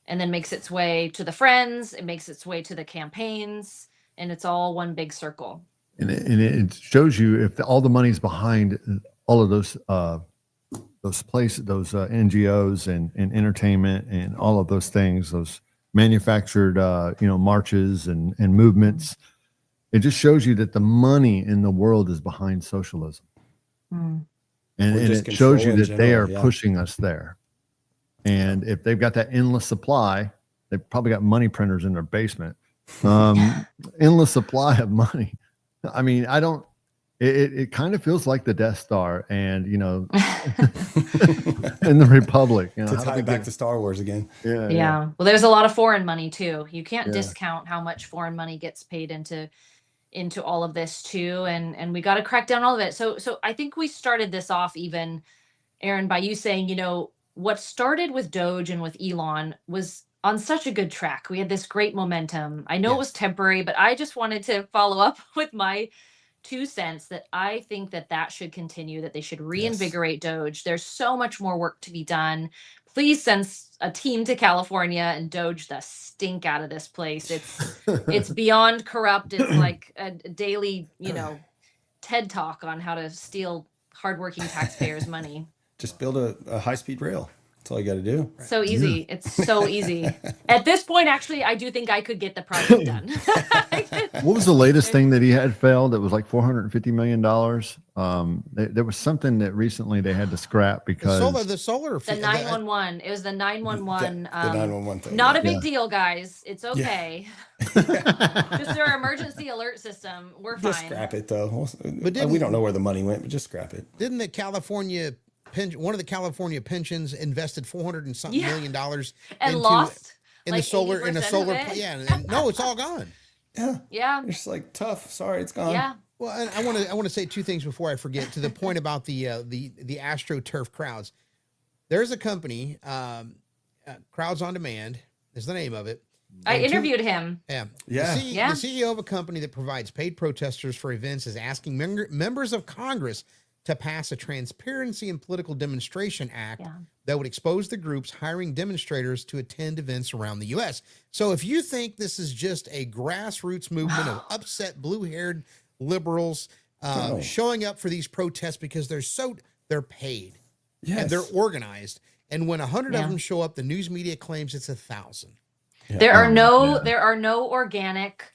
and then makes its way to the friends. It makes its way to the campaigns, and it's all one big circle. And it shows you if all the money's behind all of those places, those NGOs and entertainment and all of those things, those manufactured, marches and movements. It just shows you that the money in the world is behind socialism. And it shows you that they are pushing us there. And if they've got that endless supply, they've probably got money printers in their basement. Endless supply of money. I mean, it kind of feels like the Death Star and, in the Republic. To tie it back to Star Wars again. Yeah. Well, there's a lot of foreign money too. You can't discount how much foreign money gets paid into all of this too. And we got to crack down all of it. So I think we started this off even, Aaron, by you saying, what started with Doge and with Elon was on such a good track. We had this great momentum. I know it was temporary, but I just wanted to follow up with my 2 cents that I think that should continue, that they should reinvigorate Doge. There's so much more work to be done. Please send a team to California and Doge the stink out of this place. It's beyond corrupt. It's like a daily, TED talk on how to steal hardworking taxpayers' money. Just build a high-speed rail. That's all you got to do. So easy. It's so easy. At this point, actually, I do think I could get the project done. What was the latest thing that he had failed? That was like $450 million. There was something that recently they had to scrap because the solar. The 911. It was the 911. The 911 thing. Not a big deal, guys. It's okay. Just their emergency alert system. We're fine. Just scrap it though. But we don't know where the money went, but just scrap it. Didn't the California one of the California pensions invested $400 and something million and lost in the solar and no, it's all gone. Yeah. It's like tough. Sorry, it's gone. Yeah. Well, and I want to say 2 things before I forget. To the point about the AstroTurf crowds, there's a company, Crowds on Demand is the name of it. I interviewed him. The CEO of a company that provides paid protesters for events is asking members of Congress to pass a Transparency in Political Demonstration Act that would expose the groups hiring demonstrators to attend events around the U.S. So if you think this is just a grassroots movement of upset blue-haired liberals showing up for these protests because they're paid and they're organized, and when 100 of them show up, the news media claims it's 1,000. Yeah. There are no organic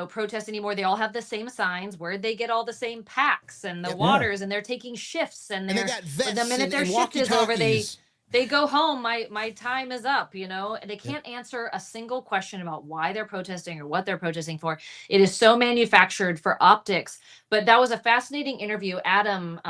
protests anymore. They all have the same signs. Where'd they get all the same packs and the waters, and they're taking shifts, and they got vests the minute their shift is over, they go home. My time is up, and they can't answer a single question about why they're protesting or what they're protesting for. It is so manufactured for optics. But that was a fascinating interview. Adam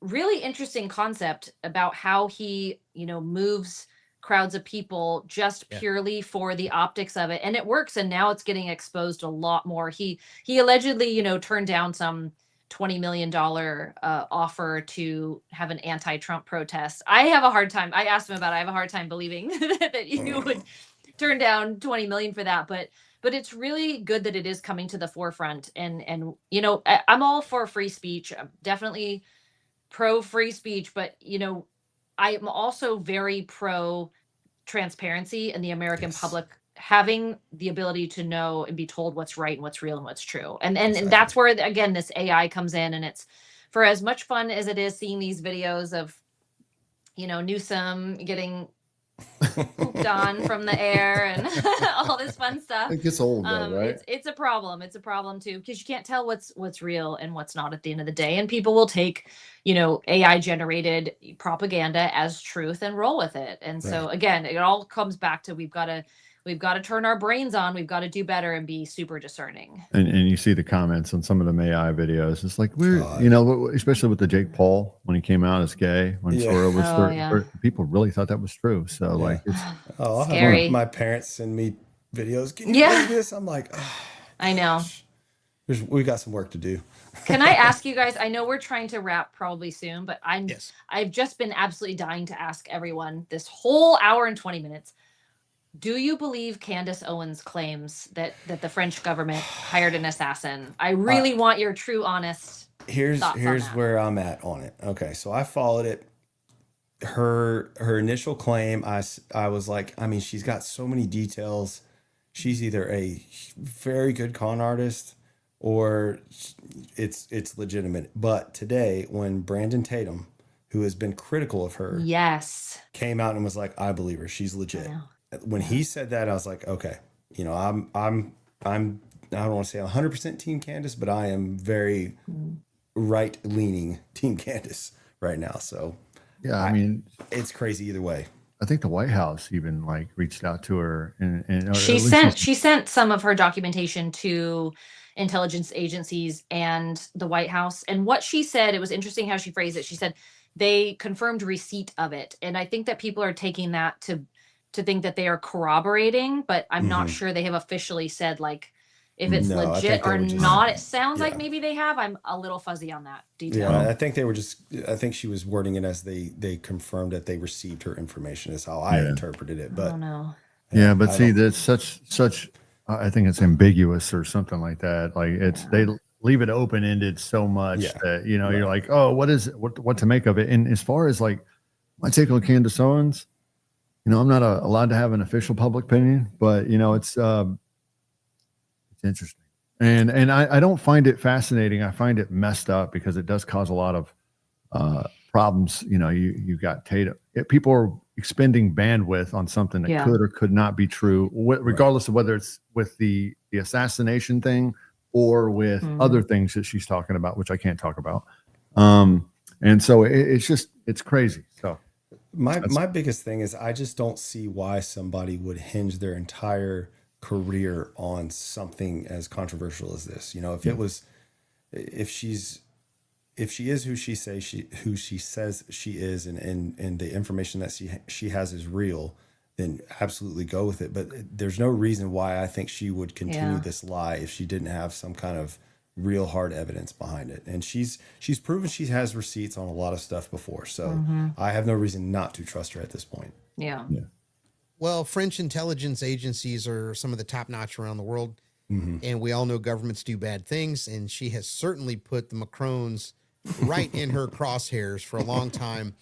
really interesting concept about how he, moves crowds of people just purely for the optics of it. And it works. And now it's getting exposed a lot more. He allegedly, turned down some $20 million offer to have an anti-Trump protest. I have a hard time. I asked him about it. I have a hard time believing that you would turn down 20 million for that. But it's really good that it is coming to the forefront. And I'm all for free speech. I'm definitely pro free speech, but I'm also very pro transparency and the American public having the ability to know and be told what's right and what's real and what's true. And that's where, again, this AI comes in. And it's, for as much fun as it is seeing these videos of, Newsom getting pooped on from the air and all this fun stuff. It gets old though, right? It's a problem. It's a problem too, because you can't tell what's real and what's not at the end of the day. And people will take, AI generated propaganda as truth and roll with it. And so again, it all comes back to we've got to turn our brains on. We've got to do better and be super discerning. And you see the comments on some of the AI videos. It's like especially with the Jake Paul when he came out as gay, when Sora was people really thought that was true. So it's I'll scary. Have my parents send me videos. Can you believe this? I'm like, I know. we got some work to do. Can I ask you guys? I know we're trying to wrap probably soon, but Yes. I've just been absolutely dying to ask everyone this whole hour and 20 minutes. Do you believe Candace Owens' claims that the French government hired an assassin? I really want your true, honest Here's thoughts on that. where I'm at on it. Okay, so I followed it. Her initial claim, I was like, I mean, she's got so many details. She's either a very good con artist or it's legitimate. But today, when Brandon Tatum, who has been critical of her, yes, came out and was like, I believe her, she's legit. When he said that, I was like, okay, you know, I'm I don't want to say 100% Team Candace, but I am very right leaning Team Candace right now. So yeah, I mean, it's crazy either way. I think the White House even like reached out to her and she sent some of her documentation to intelligence agencies and the White House. And what she said, it was interesting how she phrased it. She said they confirmed receipt of it. And I think that people are taking that to think that they are corroborating, but I'm not sure they have officially said like if it's legit or not. It sounds like maybe they have. I'm a little fuzzy on that detail. Yeah, I think they were I think she was wording it as they confirmed that they received her information is how I interpreted it. But I don't know. Yeah, but see, that's such I think it's ambiguous or something like that. Like they leave it open-ended so much that, you know, you're like, oh, what is it? What to make of it? And as far as like my take on Candace Owens, you know, I'm not allowed to have an official public opinion, but you know, it's interesting. And I don't find it fascinating. I find it messed up because it does cause a lot of problems. You know, you got Tatum. People are expending bandwidth on something that could or could not be true, regardless of whether it's with the assassination thing or with other things that she's talking about, which I can't talk about. And so it's crazy. So my biggest thing is I just don't see why somebody would hinge their entire career on something as controversial as this. You know, if she is who she says she is, and the information that she has is real, then absolutely go with it. But there's no reason why I think she would continue this lie if she didn't have some kind of real hard evidence behind it. And she's proven she has receipts on a lot of stuff before. So I have no reason not to trust her at this point. Yeah. Well, French intelligence agencies are some of the top notch around the world. And we all know governments do bad things. And she has certainly put the Macrons right in her crosshairs for a long time,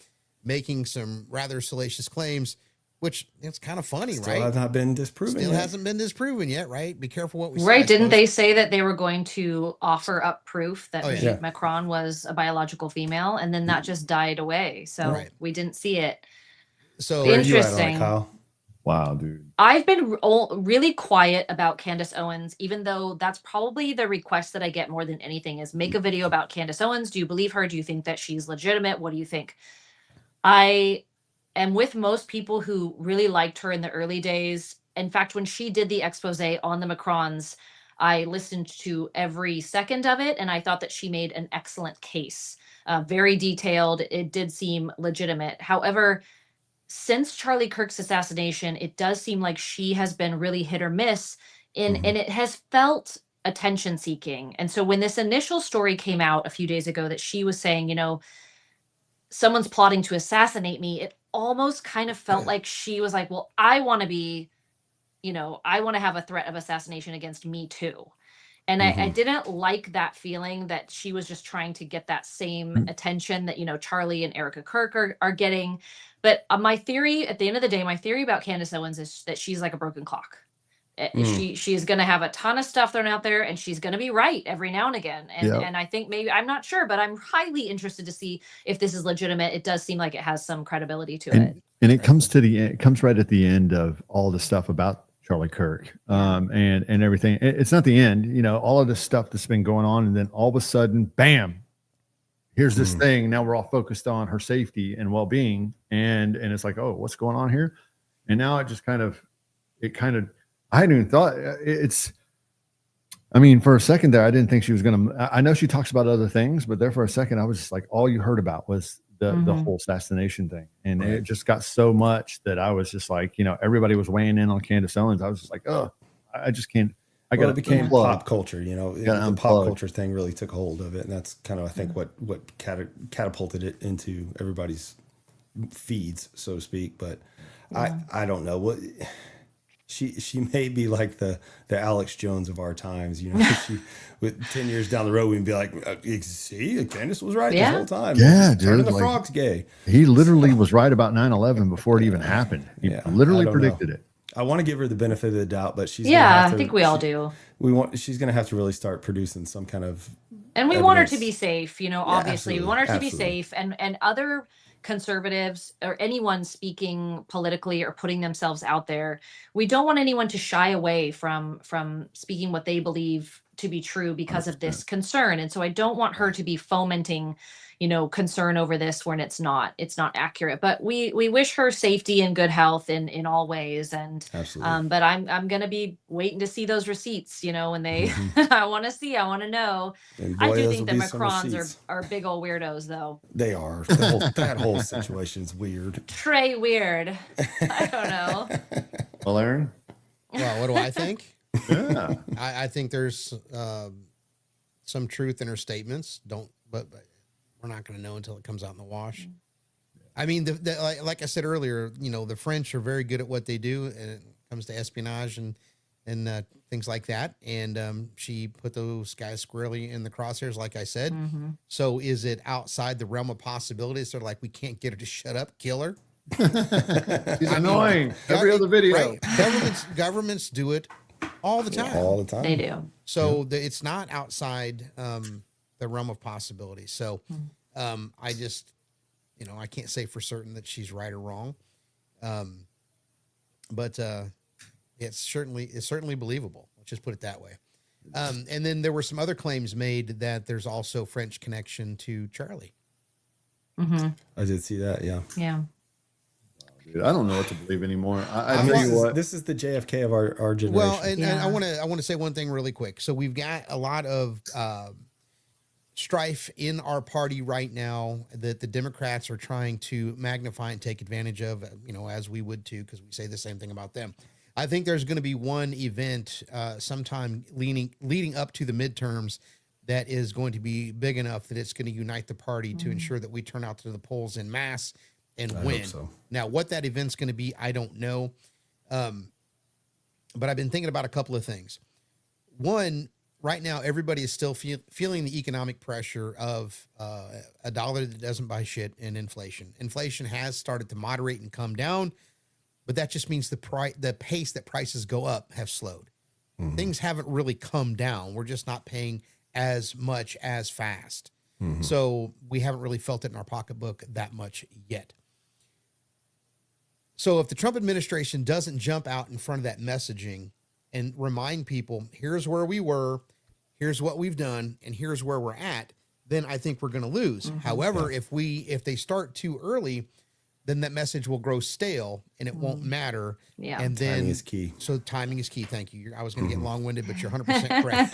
making some rather salacious claims, which it's kind of funny, Still right? Have not been disproven. Still hasn't been disproven yet, right? Be careful what we say. Right. Didn't they say that they were going to offer up proof that Brigitte Macron was a biological female, and then that just died away. So we didn't see it. So interesting. Kyle? Wow, dude. I've been really quiet about Candace Owens, even though that's probably the request that I get more than anything is make a video about Candace Owens. Do you believe her? Do you think that she's legitimate? What do you think? I am with most people who really liked her in the early days. In fact, when she did the expose on the Macrons, I listened to every second of it, and I thought that she made an excellent case. Very detailed. It did seem legitimate. However, since Charlie Kirk's assassination, it does seem like she has been really hit or miss, and it has felt attention seeking. And so when this initial story came out a few days ago that she was saying, you know, someone's plotting to assassinate me, it almost kind of felt like she was like, well, I want to be, you know, I want to have a threat of assassination against me too. And I didn't like that feeling that she was just trying to get that same attention that, you know, Charlie and Erica Kirk are getting. But my theory, at the end of the day, my theory about Candace Owens is that she's like a broken clock. She is going to have a ton of stuff thrown out there, and she's going to be right every now and again. And I think maybe, I'm not sure, but I'm highly interested to see if this is legitimate. It does seem like it has some credibility to it. And it comes to the end, it comes right at the end of all the stuff about Charlie Kirk and everything. It's not the end, you know, all of this stuff that's been going on. And then all of a sudden, bam, here's this thing. Now we're all focused on her safety and well-being. And it's like, oh, what's going on here? And now it just kind of, I hadn't even thought I mean, for a second there, I didn't think she was going to, I know she talks about other things, but there for a second, I was just like, all you heard about was the whole assassination thing. And it just got so much that I was just like, you know, everybody was weighing in on Candace Owens. I was just like, oh, I just can't. I got it became unplug. pop culture, you know, the pop culture thing really took hold of it. And that's kind of, I think, what catapulted it into everybody's feeds, so to speak. But I don't know what she may be like the Alex Jones of our times, you know. She with 10 years down the road we'd be like, see, Candace was right this whole time. Yeah, turning dude, the frogs gay. He literally was right about 9/11 before it even happened. He literally predicted it. I want to give her the benefit of the doubt, but she's I think we all do. She's going to have to really start producing some kind of and we evidence. Want her to be safe, you know, obviously absolutely. We want her to Absolutely. be safe, and other conservatives or anyone speaking politically or putting themselves out there, we don't want anyone to shy away from speaking what they believe to be true because of this concern. And so I don't want her to be fomenting, you know, concern over this when it's not accurate. But we wish her safety and good health in all ways. And Absolutely. but I'm gonna be waiting to see those receipts, you know, when they I want to know. And boy, I do those think will the be some Macrons receipts. are big old weirdos, though. They are. That whole situation's weird. Trey weird. I don't know. Well, Aaron? Well, what do I think? Yeah. I think there's some truth in her statements. But we're not going to know until it comes out in the wash. I mean, like I said earlier, you know, the French are very good at what they do, and it comes to espionage and things like that. And she put those guys squarely in the crosshairs, like I said. Mm-hmm. So is it outside the realm of possibilities? They're like, we can't get her to shut up, kill her. She's annoying. Every other video. Right. Governments do it all the time. All the time. They do. So it's not outside the realm of possibility. So I just, you know, I can't say for certain that she's right or wrong. But it's certainly believable. Let's just put it that way. And then there were some other claims made that there's also French connection to Charlie. Mm-hmm. I did see that. Yeah. Yeah. Dude, I don't know what to believe anymore. I mean, tell you what. This is the JFK of our generation. Well, and I want to say one thing really quick. So we've got a lot of strife in our party right now that the Democrats are trying to magnify and take advantage of, you know, as we would too, because we say the same thing about them. I think there's going to be one event sometime leading up to the midterms that is going to be big enough that it's going to unite the party to ensure that we turn out to the polls en masse and win. Hope so. Now, what that event's going to be, I don't know. But I've been thinking about a couple of things. One, right now, everybody is still feeling the economic pressure of a dollar that doesn't buy shit and inflation. Inflation has started to moderate and come down, but that just means the pace that prices go up have slowed. Mm-hmm. Things haven't really come down. We're just not paying as much as fast. Mm-hmm. So we haven't really felt it in our pocketbook that much yet. So if the Trump administration doesn't jump out in front of that messaging and remind people, here's where we were, here's what we've done, and here's where we're at, then I think we're going to lose. Mm-hmm. However, if they start too early, then that message will grow stale and it won't matter. Yeah. And then timing is key. So timing is key. Thank you. I was going to get long-winded, but you're 100% correct.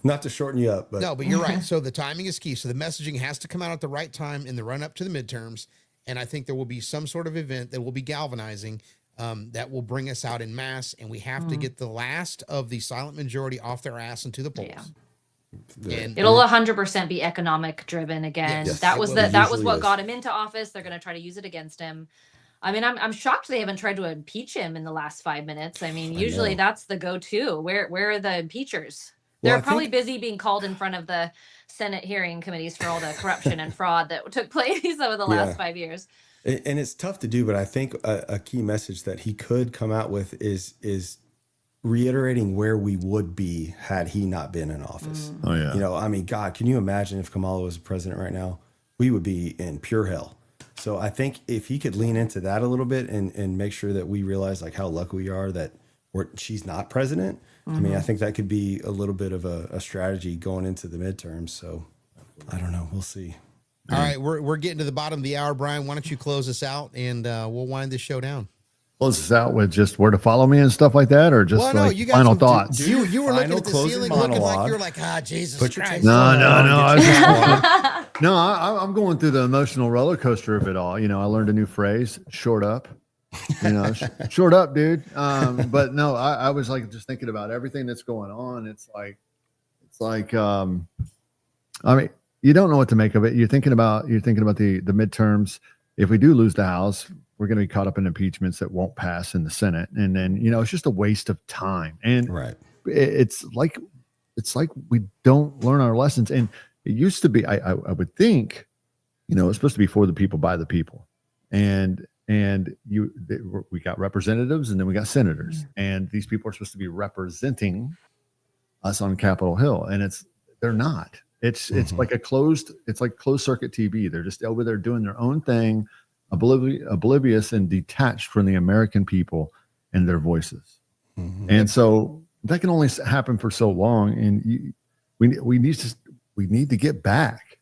Not to shorten you up, but no, but you're right. So the timing is key. So the messaging has to come out at the right time in the run up to the midterms. And I think there will be some sort of event that will be galvanizing that will bring us out in mass. And we have to get the last of the silent majority off their ass into the polls. Yeah. And it'll 100% be economic driven again. Yes, that was what got him into office. They're going to try to use it against him. I mean, I'm shocked they haven't tried to impeach him in the last 5 minutes. I mean, usually that's the go-to. Where are the impeachers? They're probably busy being called in front of the Senate hearing committees for all the corruption and fraud that took place over the last 5 years. And it's tough to do, but I think a key message that he could come out with is reiterating where we would be had he not been in office. Oh yeah. You know, I mean, God, can you imagine if Kamala was president right now? We would be in pure hell. So I think if he could lean into that a little bit and make sure that we realize like how lucky we are that she's not president. I mean, I think that could be a little bit of a strategy going into the midterms. So I don't know. We'll see. All right. We're getting to the bottom of the hour, Brian. Why don't you close us out and we'll wind this show down. Close us out with just where to follow me and stuff like that, or just final thoughts. You were looking at the ceiling, looking like you're like, Jesus Christ. No. I'm going through the emotional roller coaster of it all. You know, I learned a new phrase, short up. Short up, dude. But no, I was like just thinking about everything that's going on. It's like, I mean, you don't know what to make of it. You're thinking about the midterms. If we do lose the House, we're going to be caught up in impeachments that won't pass in the Senate, and then it's just a waste of time. And it's like we don't learn our lessons. And it used to be, I would think, it's supposed to be for the people by the people, and we got representatives and then we got senators, and these people are supposed to be representing us on Capitol Hill, and they're not. It's like closed circuit TV. They're just over there doing their own thing, oblivious and detached from the American people and their voices. And so that can only happen for so long. And we need to get back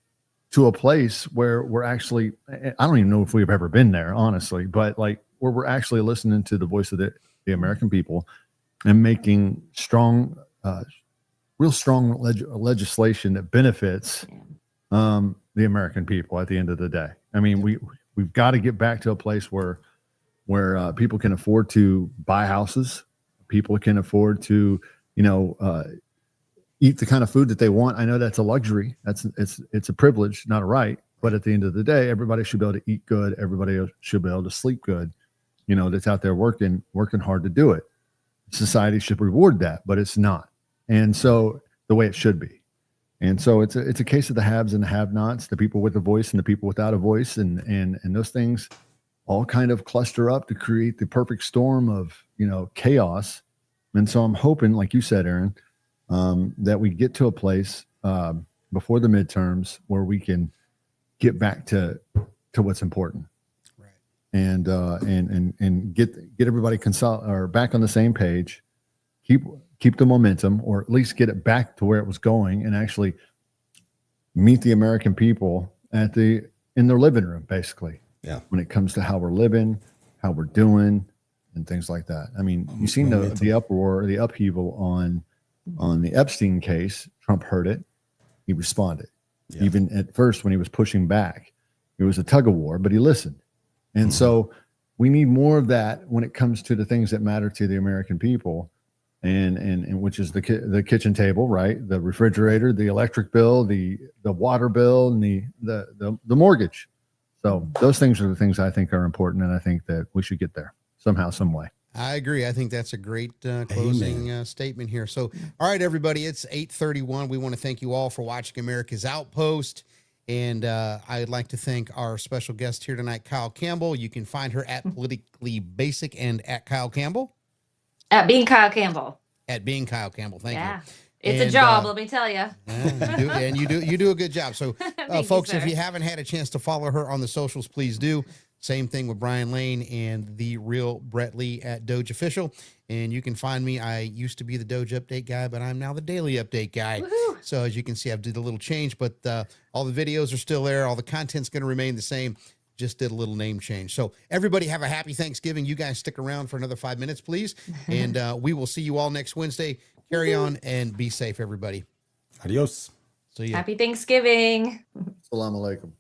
to a place where we're actually, I don't even know if we've ever been there, honestly, but like where we're actually listening to the voice of the American people and making real strong legislation that benefits the American people at the end of the day. I mean, we've got to get back to a place where people can afford to buy houses, people can afford to, eat the kind of food that they want. I know that's a luxury. It's a privilege, not a right. But at the end of the day, everybody should be able to eat good. Everybody should be able to sleep good. That's out there working hard to do it. Society should reward that, but it's not. And so the way it should be. And so it's a case of the haves and the have-nots, the people with a voice and the people without a voice, and those things all kind of cluster up to create the perfect storm of chaos. And so I'm hoping, like you said, Aaron, that we get to a place before the midterms where we can get back to what's important, right? And get everybody back on the same page, keep the momentum, or at least get it back to where it was going, and actually meet the American people in their living room, basically. Yeah. When it comes to how we're living, how we're doing, and things like that. I mean, you've seen the uproar, the upheaval on the Epstein case. Trump heard it. He responded. Yeah. Even at first, when he was pushing back, it was a tug of war, but he listened. And so we need more of that when it comes to the things that matter to the American people, and which is the kitchen table, right? The refrigerator, the electric bill, the water bill, and the mortgage. So those things are the things I think are important, and I think that we should get there somehow, some way. I agree. I think that's a great closing statement here. So, all right, everybody, it's 8:31. We want to thank you all for watching America's Outpost. And I'd like to thank our special guest here tonight, Kyle Campbell. You can find her at Politically Basic and at Kyle Campbell. At Being Kyle Campbell. At Being Kyle Campbell. Thank you. It's a job, let me tell you. You do a good job. So, folks, you, if you haven't had a chance to follow her on the socials, please do. Same thing with Brian Lane and the real Brett Lee at Doge Official. And you can find me. I used to be the Doge Update guy, but I'm now the Daily Update guy. Woo-hoo. So as you can see, I've did a little change, but all the videos are still there. All the content's going to remain the same. Just did a little name change. So everybody have a happy Thanksgiving. You guys stick around for another 5 minutes, please. And we will see you all next Wednesday. Carry on and be safe, everybody. Adios. See ya. Happy Thanksgiving. Assalamu alaikum.